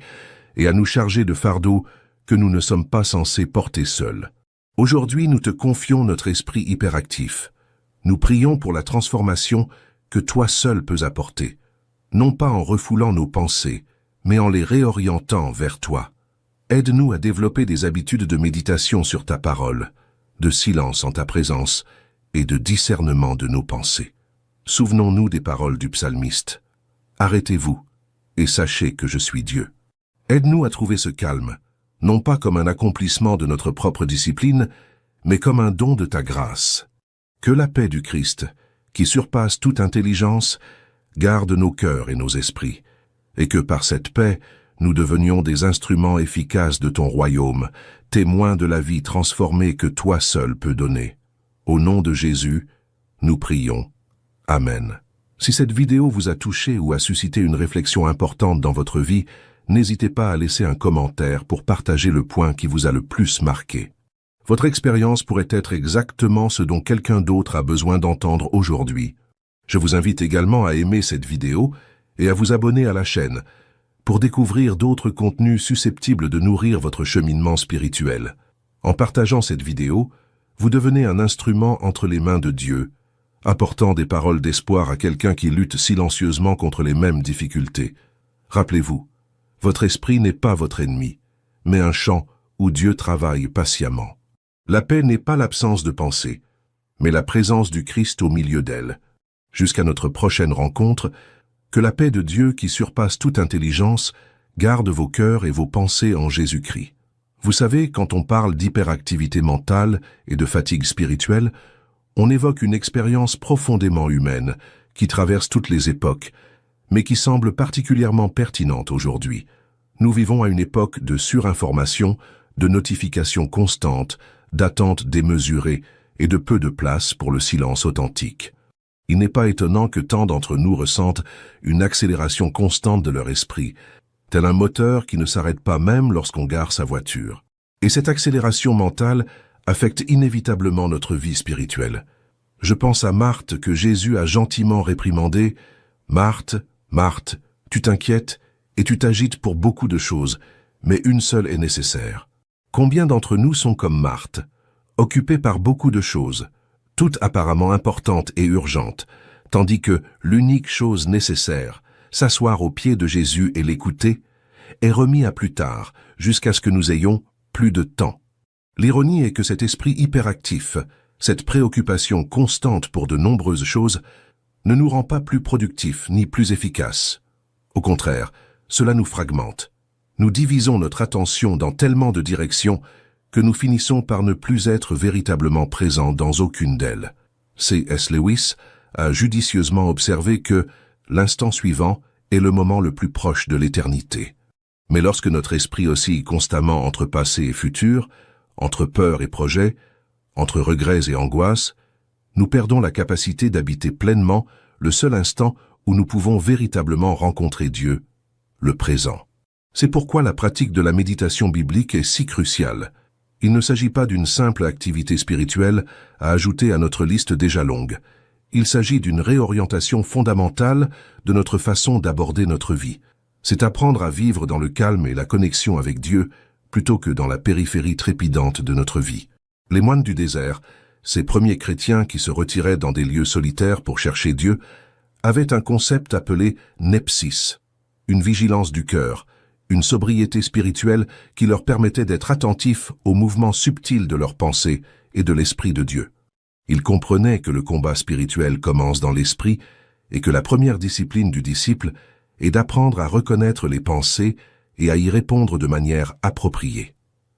et à nous charger de fardeaux que nous ne sommes pas censés porter seuls. Aujourd'hui, nous te confions notre esprit hyperactif. Nous prions pour la transformation que toi seul peux apporter, non pas en refoulant nos pensées, mais en les réorientant vers toi. Aide-nous à développer des habitudes de méditation sur ta parole, de silence en ta présence et de discernement de nos pensées. Souvenons-nous des paroles du psalmiste. Arrêtez-vous et sachez que je suis Dieu. Aide-nous à trouver ce calme, non pas comme un accomplissement de notre propre discipline, mais comme un don de ta grâce. Que la paix du Christ, qui surpasse toute intelligence, garde nos cœurs et nos esprits, et que par cette paix, nous devenions des instruments efficaces de ton royaume, témoins de la vie transformée que toi seul peux donner. Au nom de Jésus, nous prions. Amen. Si cette vidéo vous a touché ou a suscité une réflexion importante dans votre vie, n'hésitez pas à laisser un commentaire pour partager le point qui vous a le plus marqué. Votre expérience pourrait être exactement ce dont quelqu'un d'autre a besoin d'entendre aujourd'hui. Je vous invite également à aimer cette vidéo et à vous abonner à la chaîne pour découvrir d'autres contenus susceptibles de nourrir votre cheminement spirituel. En partageant cette vidéo, vous devenez un instrument entre les mains de Dieu, apportant des paroles d'espoir à quelqu'un qui lutte silencieusement contre les mêmes difficultés. Rappelez-vous, votre esprit n'est pas votre ennemi, mais un champ où Dieu travaille patiemment. La paix n'est pas l'absence de pensée, mais la présence du Christ au milieu d'elle. Jusqu'à notre prochaine rencontre, que la paix de Dieu qui surpasse toute intelligence garde vos cœurs et vos pensées en Jésus-Christ. Vous savez, quand on parle d'hyperactivité mentale et de fatigue spirituelle, on évoque une expérience profondément humaine qui traverse toutes les époques, mais qui semble particulièrement pertinente aujourd'hui. Nous vivons à une époque de surinformation, de notifications constantes, d'attentes démesurées et de peu de place pour le silence authentique. Il n'est pas étonnant que tant d'entre nous ressentent une accélération constante de leur esprit, tel un moteur qui ne s'arrête pas même lorsqu'on gare sa voiture. Et cette accélération mentale affecte inévitablement notre vie spirituelle. Je pense à Marthe que Jésus a gentiment réprimandée. « Marthe, Marthe, tu t'inquiètes et tu t'agites pour beaucoup de choses, mais une seule est nécessaire. » Combien d'entre nous sont comme Marthe, occupés par beaucoup de choses, toutes apparemment importantes et urgentes, tandis que l'unique chose nécessaire, s'asseoir aux pieds de Jésus et l'écouter, est remis à plus tard, jusqu'à ce que nous ayons plus de temps. L'ironie est que cet esprit hyperactif, cette préoccupation constante pour de nombreuses choses, ne nous rend pas plus productifs ni plus efficaces. Au contraire, cela nous fragmente. Nous divisons notre attention dans tellement de directions que nous finissons par ne plus être véritablement présents dans aucune d'elles. C.S. Lewis a judicieusement observé que l'instant suivant est le moment le plus proche de l'éternité. Mais lorsque notre esprit oscille constamment entre passé et futur, entre peur et projet, entre regrets et angoisses, nous perdons la capacité d'habiter pleinement le seul instant où nous pouvons véritablement rencontrer Dieu, le présent. C'est pourquoi la pratique de la méditation biblique est si cruciale. Il ne s'agit pas d'une simple activité spirituelle à ajouter à notre liste déjà longue. Il s'agit d'une réorientation fondamentale de notre façon d'aborder notre vie. C'est apprendre à vivre dans le calme et la connexion avec Dieu plutôt que dans la périphérie trépidante de notre vie. Les moines du désert, ces premiers chrétiens qui se retiraient dans des lieux solitaires pour chercher Dieu, avaient un concept appelé nepsis, une vigilance du cœur, une sobriété spirituelle qui leur permettait d'être attentifs aux mouvements subtils de leurs pensées et de l'Esprit de Dieu. Ils comprenaient que le combat spirituel commence dans l'esprit et que la première discipline du disciple est d'apprendre à reconnaître les pensées et à y répondre de manière appropriée.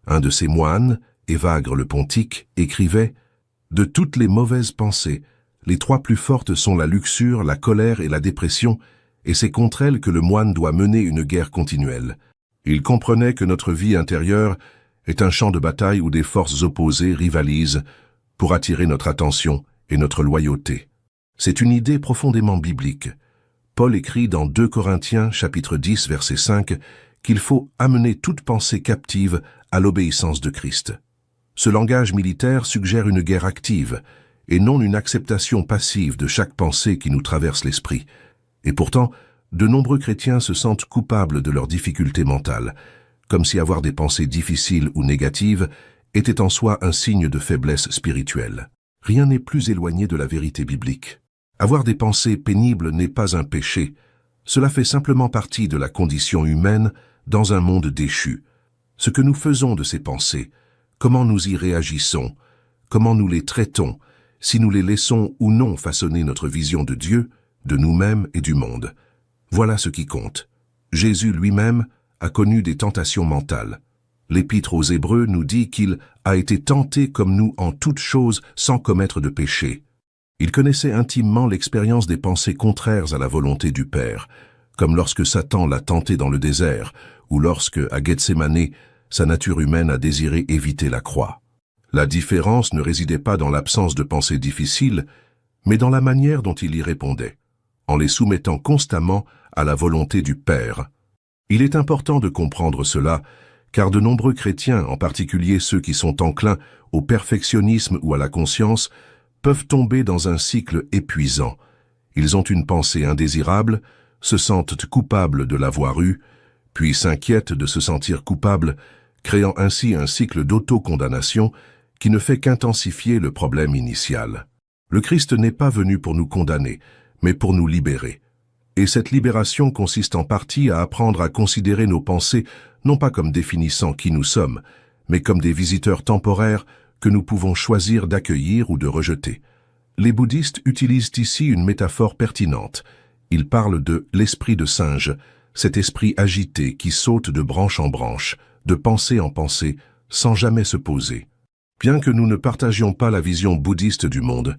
Un de ces moines, Évagre le Pontique, écrivait « De toutes les mauvaises pensées, les trois plus fortes sont la luxure, la colère et la dépression, et c'est contre elles que le moine doit mener une guerre continuelle. Il comprenait que notre vie intérieure est un champ de bataille où des forces opposées rivalisent pour attirer notre attention et notre loyauté. C'est une idée profondément biblique. Paul écrit dans 2 Corinthiens chapitre 10 verset 5 qu'il faut amener toute pensée captive à l'obéissance de Christ. Ce langage militaire suggère une guerre active et non une acceptation passive de chaque pensée qui nous traverse l'esprit. Et pourtant, de nombreux chrétiens se sentent coupables de leurs difficultés mentales, comme si avoir des pensées difficiles ou négatives était en soi un signe de faiblesse spirituelle. Rien n'est plus éloigné de la vérité biblique. Avoir des pensées pénibles n'est pas un péché, cela fait simplement partie de la condition humaine dans un monde déchu. Ce que nous faisons de ces pensées, comment nous y réagissons, comment nous les traitons, si nous les laissons ou non façonner notre vision de Dieu, de nous-mêmes et du monde. Voilà ce qui compte. Jésus lui-même a connu des tentations mentales. L'Épître aux Hébreux nous dit qu'il a été tenté comme nous en toutes choses sans commettre de péché. Il connaissait intimement l'expérience des pensées contraires à la volonté du Père, comme lorsque Satan l'a tenté dans le désert, ou lorsque, à Gethsémani, sa nature humaine a désiré éviter la croix. La différence ne résidait pas dans l'absence de pensées difficiles, mais dans la manière dont il y répondait, en les soumettant constamment à la volonté du Père. Il est important de comprendre cela, car de nombreux chrétiens, en particulier ceux qui sont enclins au perfectionnisme ou à la conscience, peuvent tomber dans un cycle épuisant. Ils ont une pensée indésirable, se sentent coupables de l'avoir eue, puis s'inquiètent de se sentir coupables, créant ainsi un cycle d'auto-condamnation qui ne fait qu'intensifier le problème initial. Le Christ n'est pas venu pour nous condamner, mais pour nous libérer. Et cette libération consiste en partie à apprendre à considérer nos pensées non pas comme définissant qui nous sommes, mais comme des visiteurs temporaires que nous pouvons choisir d'accueillir ou de rejeter. Les bouddhistes utilisent ici une métaphore pertinente. Ils parlent de l'esprit de singe, cet esprit agité qui saute de branche en branche, de pensée en pensée, sans jamais se poser. Bien que nous ne partagions pas la vision bouddhiste du monde,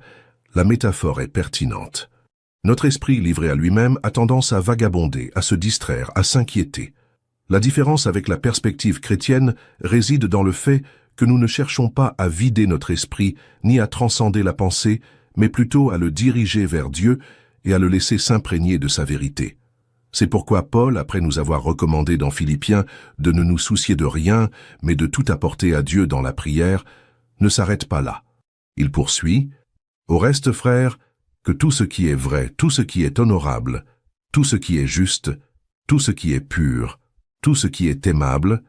la métaphore est pertinente. Notre esprit livré à lui-même a tendance à vagabonder, à se distraire, à s'inquiéter. La différence avec la perspective chrétienne réside dans le fait que nous ne cherchons pas à vider notre esprit ni à transcender la pensée, mais plutôt à le diriger vers Dieu et à le laisser s'imprégner de sa vérité. C'est pourquoi Paul, après nous avoir recommandé dans Philippiens de ne nous soucier de rien, mais de tout apporter à Dieu dans la prière, ne s'arrête pas là. Il poursuit « Au reste, frères, que tout ce qui est vrai, tout ce qui est honorable, tout ce qui est juste, tout ce qui est pur, tout ce qui est aimable,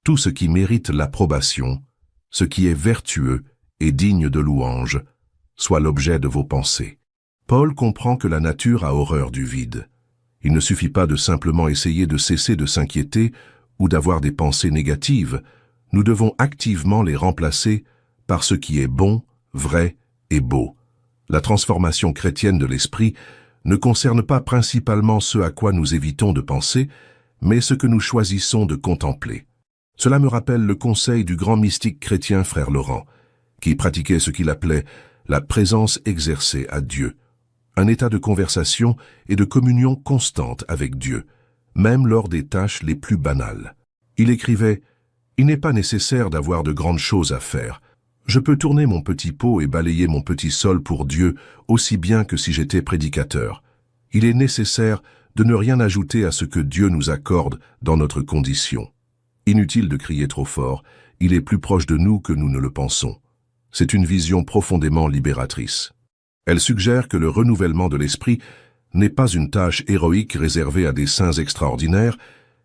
tout ce qui mérite l'approbation, ce qui est vertueux et digne de louange, soit l'objet de vos pensées. » Paul comprend que la nature a horreur du vide. Il ne suffit pas de simplement essayer de cesser de s'inquiéter ou d'avoir des pensées négatives. Nous devons activement les remplacer par ce qui est bon, vrai et beau. La transformation chrétienne de l'esprit ne concerne pas principalement ce à quoi nous évitons de penser, mais ce que nous choisissons de contempler. Cela me rappelle le conseil du grand mystique chrétien frère Laurent, qui pratiquait ce qu'il appelait la présence exercée à Dieu, un état de conversation et de communion constante avec Dieu, même lors des tâches les plus banales. Il écrivait « Il n'est pas nécessaire d'avoir de grandes choses à faire. Je peux tourner mon petit pot et balayer mon petit sol pour Dieu aussi bien que si j'étais prédicateur. Il est nécessaire de ne rien ajouter à ce que Dieu nous accorde dans notre condition. Inutile de crier trop fort, il est plus proche de nous que nous ne le pensons. » C'est une vision profondément libératrice. Elle suggère que le renouvellement de l'esprit n'est pas une tâche héroïque réservée à des saints extraordinaires,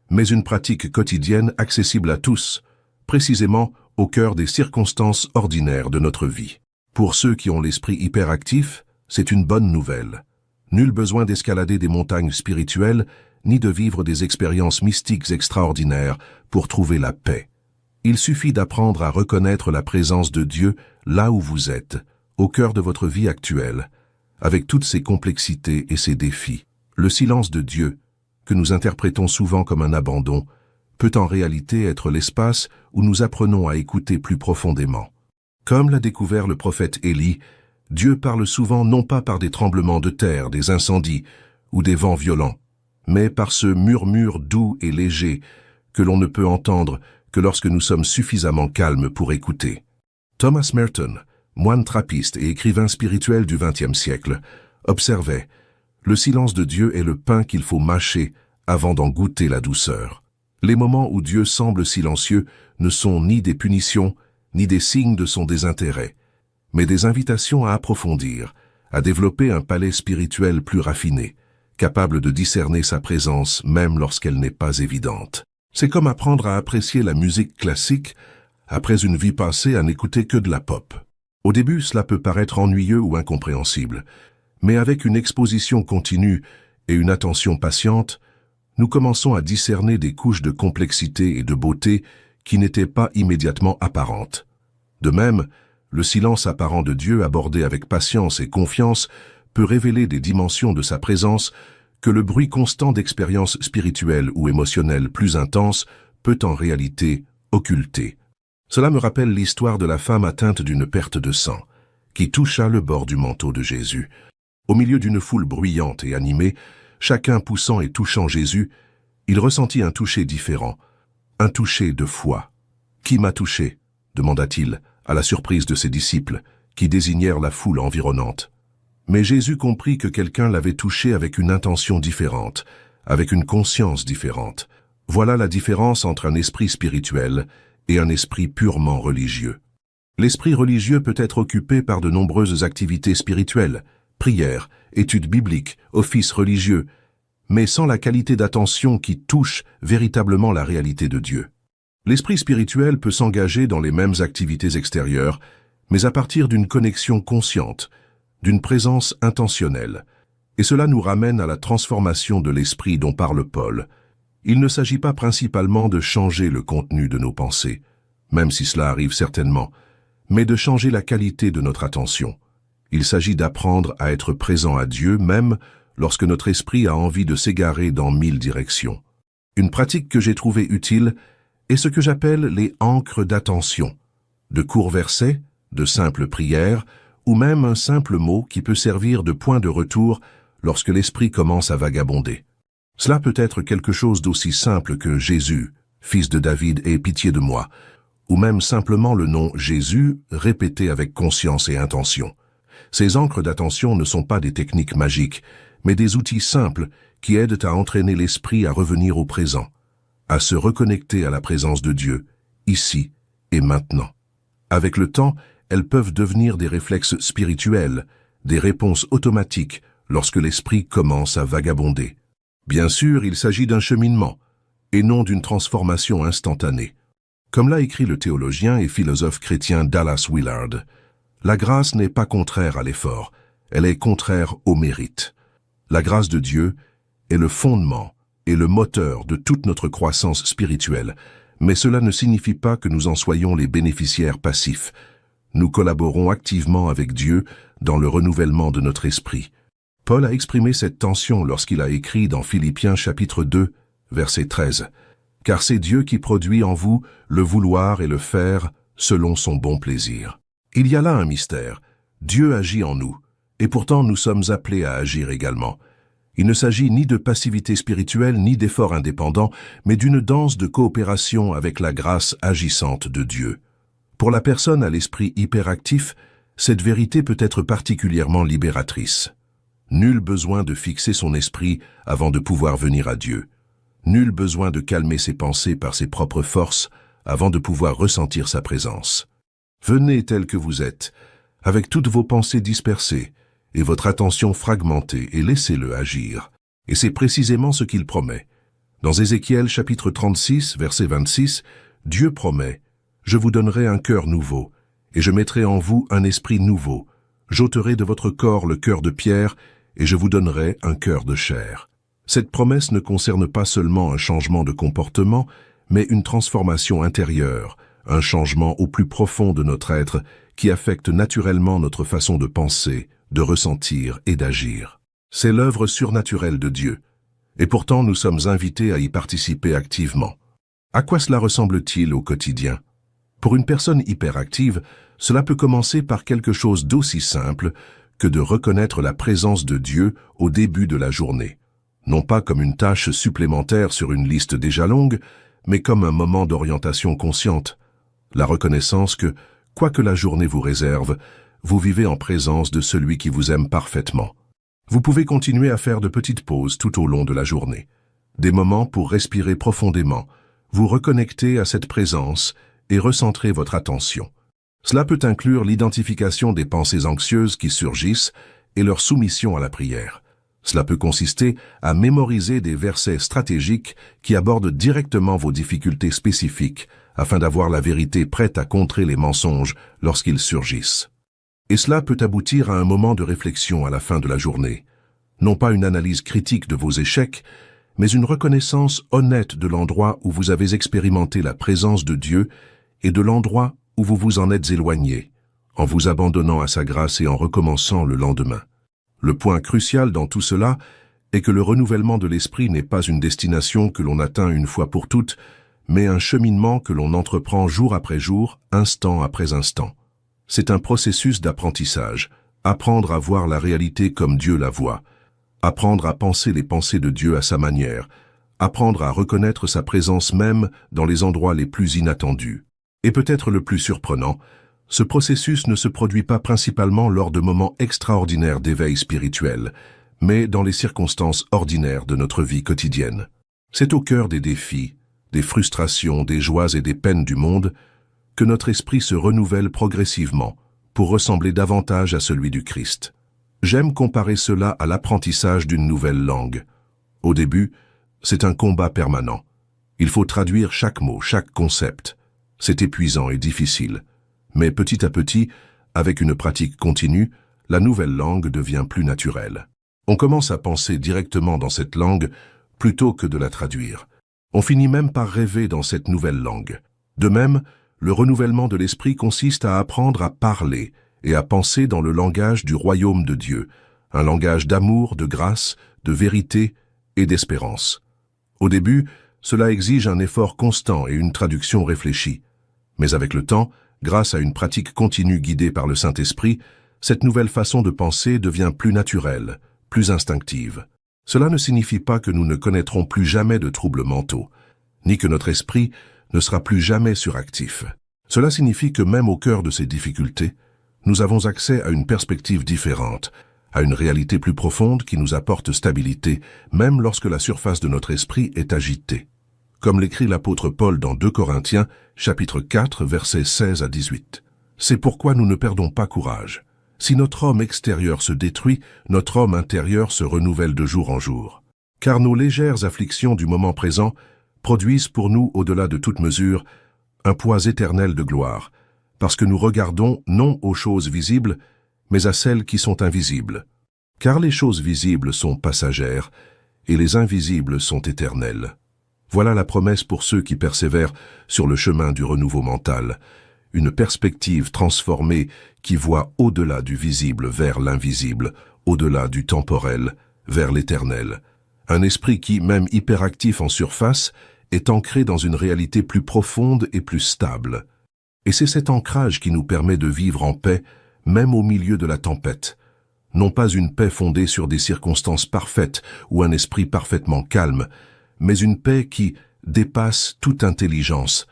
mais une pratique quotidienne accessible à tous, précisément au cœur des circonstances ordinaires de notre vie. Pour ceux qui ont l'esprit hyperactif, c'est une bonne nouvelle. Nul besoin d'escalader des montagnes spirituelles, ni de vivre des expériences mystiques extraordinaires pour trouver la paix. Il suffit d'apprendre à reconnaître la présence de Dieu là où vous êtes, au cœur de votre vie actuelle, avec toutes ses complexités et ses défis. Le silence de Dieu, que nous interprétons souvent comme un abandon, peut en réalité être l'espace où nous apprenons à écouter plus profondément. Comme l'a découvert le prophète Élie, Dieu parle souvent non pas par des tremblements de terre, des incendies ou des vents violents, mais par ce murmure doux et léger que l'on ne peut entendre que lorsque nous sommes suffisamment calmes pour écouter. Thomas Merton, moine trappiste et écrivain spirituel du XXe siècle, observait « Le silence de Dieu est le pain qu'il faut mâcher avant d'en goûter la douceur. » Les moments où Dieu semble silencieux ne sont ni des punitions, ni des signes de son désintérêt, mais des invitations à approfondir, à développer un palais spirituel plus raffiné, capable de discerner sa présence même lorsqu'elle n'est pas évidente. C'est comme apprendre à apprécier la musique classique après une vie passée à n'écouter que de la pop. Au début, cela peut paraître ennuyeux ou incompréhensible, mais avec une exposition continue et une attention patiente, nous commençons à discerner des couches de complexité et de beauté qui n'étaient pas immédiatement apparentes. De même, le silence apparent de Dieu abordé avec patience et confiance peut révéler des dimensions de sa présence que le bruit constant d'expériences spirituelles ou émotionnelles plus intenses peut en réalité occulter. Cela me rappelle l'histoire de la femme atteinte d'une perte de sang, qui toucha le bord du manteau de Jésus. Au milieu d'une foule bruyante et animée, chacun poussant et touchant Jésus, il ressentit un toucher différent, un toucher de foi. « Qui m'a touché ?» demanda-t-il, à la surprise de ses disciples, qui désignèrent la foule environnante. Mais Jésus comprit que quelqu'un l'avait touché avec une intention différente, avec une conscience différente. Voilà la différence entre un esprit spirituel et un esprit purement religieux. L'esprit religieux peut être occupé par de nombreuses activités spirituelles, prières, études bibliques, offices religieux, mais sans la qualité d'attention qui touche véritablement la réalité de Dieu. L'esprit spirituel peut s'engager dans les mêmes activités extérieures, mais à partir d'une connexion consciente, d'une présence intentionnelle. Et cela nous ramène à la transformation de l'esprit dont parle Paul. Il ne s'agit pas principalement de changer le contenu de nos pensées, même si cela arrive certainement, mais de changer la qualité de notre attention. Il s'agit d'apprendre à être présent à Dieu même lorsque notre esprit a envie de s'égarer dans 1000 directions. Une pratique que j'ai trouvée utile est ce que j'appelle les ancres d'attention. De courts versets, de simples prières, ou même un simple mot qui peut servir de point de retour lorsque l'esprit commence à vagabonder. Cela peut être quelque chose d'aussi simple que Jésus, fils de David, aie pitié de moi, ou même simplement le nom Jésus répété avec conscience et intention. Ces ancres d'attention ne sont pas des techniques magiques, mais des outils simples qui aident à entraîner l'esprit à revenir au présent, à se reconnecter à la présence de Dieu, ici et maintenant. Avec le temps, elles peuvent devenir des réflexes spirituels, des réponses automatiques lorsque l'esprit commence à vagabonder. Bien sûr, il s'agit d'un cheminement, et non d'une transformation instantanée. Comme l'a écrit le théologien et philosophe chrétien Dallas Willard, la grâce n'est pas contraire à l'effort, elle est contraire au mérite. La grâce de Dieu est le fondement et le moteur de toute notre croissance spirituelle, mais cela ne signifie pas que nous en soyons les bénéficiaires passifs. Nous collaborons activement avec Dieu dans le renouvellement de notre esprit. Paul a exprimé cette tension lorsqu'il a écrit dans Philippiens chapitre 2, verset 13. « Car c'est Dieu qui produit en vous le vouloir et le faire selon son bon plaisir. » Il y a là un mystère. Dieu agit en nous, et pourtant nous sommes appelés à agir également. Il ne s'agit ni de passivité spirituelle ni d'effort indépendant, mais d'une danse de coopération avec la grâce agissante de Dieu. Pour la personne à l'esprit hyperactif, cette vérité peut être particulièrement libératrice. Nul besoin de fixer son esprit avant de pouvoir venir à Dieu. Nul besoin de calmer ses pensées par ses propres forces avant de pouvoir ressentir sa présence. Venez tel que vous êtes, avec toutes vos pensées dispersées et votre attention fragmentée, et laissez-le agir. Et c'est précisément ce qu'il promet. Dans Ézéchiel chapitre 36, verset 26, Dieu promet « Je vous donnerai un cœur nouveau, et je mettrai en vous un esprit nouveau. J'ôterai de votre corps le cœur de pierre, et je vous donnerai un cœur de chair. » Cette promesse ne concerne pas seulement un changement de comportement, mais une transformation intérieure, un changement au plus profond de notre être qui affecte naturellement notre façon de penser, de ressentir et d'agir. C'est l'œuvre surnaturelle de Dieu, et pourtant nous sommes invités à y participer activement. À quoi cela ressemble-t-il au quotidien? Pour une personne hyperactive, cela peut commencer par quelque chose d'aussi simple que de reconnaître la présence de Dieu au début de la journée. Non pas comme une tâche supplémentaire sur une liste déjà longue, mais comme un moment d'orientation consciente. La reconnaissance que, quoi que la journée vous réserve, vous vivez en présence de celui qui vous aime parfaitement. Vous pouvez continuer à faire de petites pauses tout au long de la journée. Des moments pour respirer profondément, vous reconnecter à cette présence et recentrer votre attention. Cela peut inclure l'identification des pensées anxieuses qui surgissent et leur soumission à la prière. Cela peut consister à mémoriser des versets stratégiques qui abordent directement vos difficultés spécifiques afin d'avoir la vérité prête à contrer les mensonges lorsqu'ils surgissent. Et cela peut aboutir à un moment de réflexion à la fin de la journée. Non pas une analyse critique de vos échecs, mais une reconnaissance honnête de l'endroit où vous avez expérimenté la présence de Dieu et de l'endroit où vous vous en êtes éloigné, en vous abandonnant à sa grâce et en recommençant le lendemain. Le point crucial dans tout cela est que le renouvellement de l'esprit n'est pas une destination que l'on atteint une fois pour toutes, mais un cheminement que l'on entreprend jour après jour, instant après instant. C'est un processus d'apprentissage, apprendre à voir la réalité comme Dieu la voit, apprendre à penser les pensées de Dieu à sa manière, apprendre à reconnaître sa présence même dans les endroits les plus inattendus. Et peut-être le plus surprenant, ce processus ne se produit pas principalement lors de moments extraordinaires d'éveil spirituel, mais dans les circonstances ordinaires de notre vie quotidienne. C'est au cœur des défis, des frustrations, des joies et des peines du monde que notre esprit se renouvelle progressivement pour ressembler davantage à celui du Christ. J'aime comparer cela à l'apprentissage d'une nouvelle langue. Au début, c'est un combat permanent. Il faut traduire chaque mot, chaque concept. C'est épuisant et difficile. Mais petit à petit, avec une pratique continue, la nouvelle langue devient plus naturelle. On commence à penser directement dans cette langue plutôt que de la traduire. On finit même par rêver dans cette nouvelle langue. De même, le renouvellement de l'esprit consiste à apprendre à parler et à penser dans le langage du royaume de Dieu, un langage d'amour, de grâce, de vérité et d'espérance. Au début, cela exige un effort constant et une traduction réfléchie. Mais avec le temps, grâce à une pratique continue guidée par le Saint-Esprit, cette nouvelle façon de penser devient plus naturelle, plus instinctive. Cela ne signifie pas que nous ne connaîtrons plus jamais de troubles mentaux, ni que notre esprit ne sera plus jamais suractif. Cela signifie que même au cœur de ces difficultés, nous avons accès à une perspective différente, à une réalité plus profonde qui nous apporte stabilité, même lorsque la surface de notre esprit est agitée. Comme l'écrit l'apôtre Paul dans 2 Corinthiens, chapitre 4, versets 16 à 18. C'est pourquoi nous ne perdons pas courage. Si notre homme extérieur se détruit, notre homme intérieur se renouvelle de jour en jour. Car nos légères afflictions du moment présent produisent pour nous, au-delà de toute mesure, un poids éternel de gloire, parce que nous regardons non aux choses visibles, mais à celles qui sont invisibles. Car les choses visibles sont passagères, et les invisibles sont éternelles. Voilà la promesse pour ceux qui persévèrent sur le chemin du renouveau mental, une perspective transformée qui voit au-delà du visible vers l'invisible, au-delà du temporel vers l'éternel. Un esprit qui, même hyperactif en surface, est ancré dans une réalité plus profonde et plus stable. Et c'est cet ancrage qui nous permet de vivre en paix, même au milieu de la tempête. Non pas une paix fondée sur des circonstances parfaites ou un esprit parfaitement calme, mais une paix qui dépasse toute intelligence,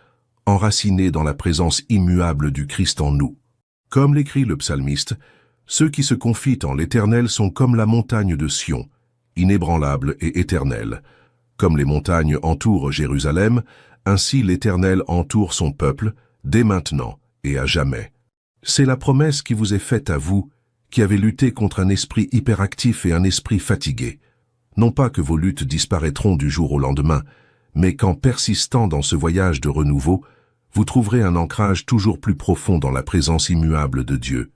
enracinée dans la présence immuable du Christ en nous. Comme l'écrit le psalmiste, ceux qui se confient en l'Éternel sont comme la montagne de Sion, inébranlable et éternelle. Comme les montagnes entourent Jérusalem, ainsi l'Éternel entoure son peuple, dès maintenant et à jamais. C'est la promesse qui vous est faite à vous, qui avez lutté contre un esprit hyperactif et un esprit fatigué. Non pas que vos luttes disparaîtront du jour au lendemain, mais qu'en persistant dans ce voyage de renouveau, vous trouverez un ancrage toujours plus profond dans la présence immuable de Dieu.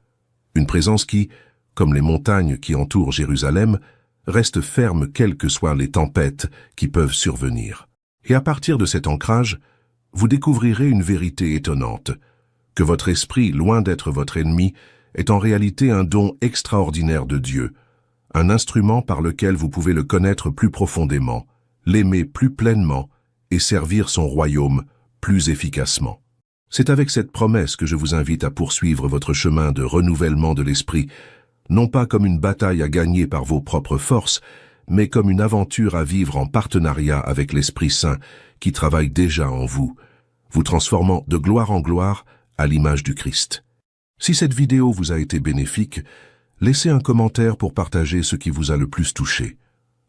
Une présence qui, comme les montagnes qui entourent Jérusalem, reste ferme quelles que soient les tempêtes qui peuvent survenir. Et à partir de cet ancrage, vous découvrirez une vérité étonnante, que votre esprit, loin d'être votre ennemi, est en réalité un don extraordinaire de Dieu, un instrument par lequel vous pouvez le connaître plus profondément, l'aimer plus pleinement et servir son royaume plus efficacement. C'est avec cette promesse que je vous invite à poursuivre votre chemin de renouvellement de l'esprit, non pas comme une bataille à gagner par vos propres forces, mais comme une aventure à vivre en partenariat avec l'Esprit Saint qui travaille déjà en vous, vous transformant de gloire en gloire à l'image du Christ. Si cette vidéo vous a été bénéfique, laissez un commentaire pour partager ce qui vous a le plus touché.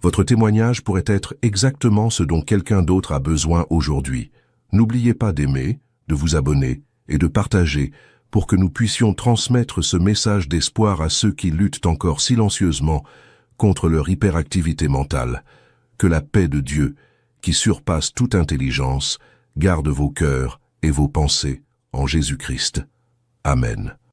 Votre témoignage pourrait être exactement ce dont quelqu'un d'autre a besoin aujourd'hui. N'oubliez pas d'aimer, de vous abonner et de partager pour que nous puissions transmettre ce message d'espoir à ceux qui luttent encore silencieusement contre leur hyperactivité mentale. Que la paix de Dieu, qui surpasse toute intelligence, garde vos cœurs et vos pensées en Jésus-Christ. Amen.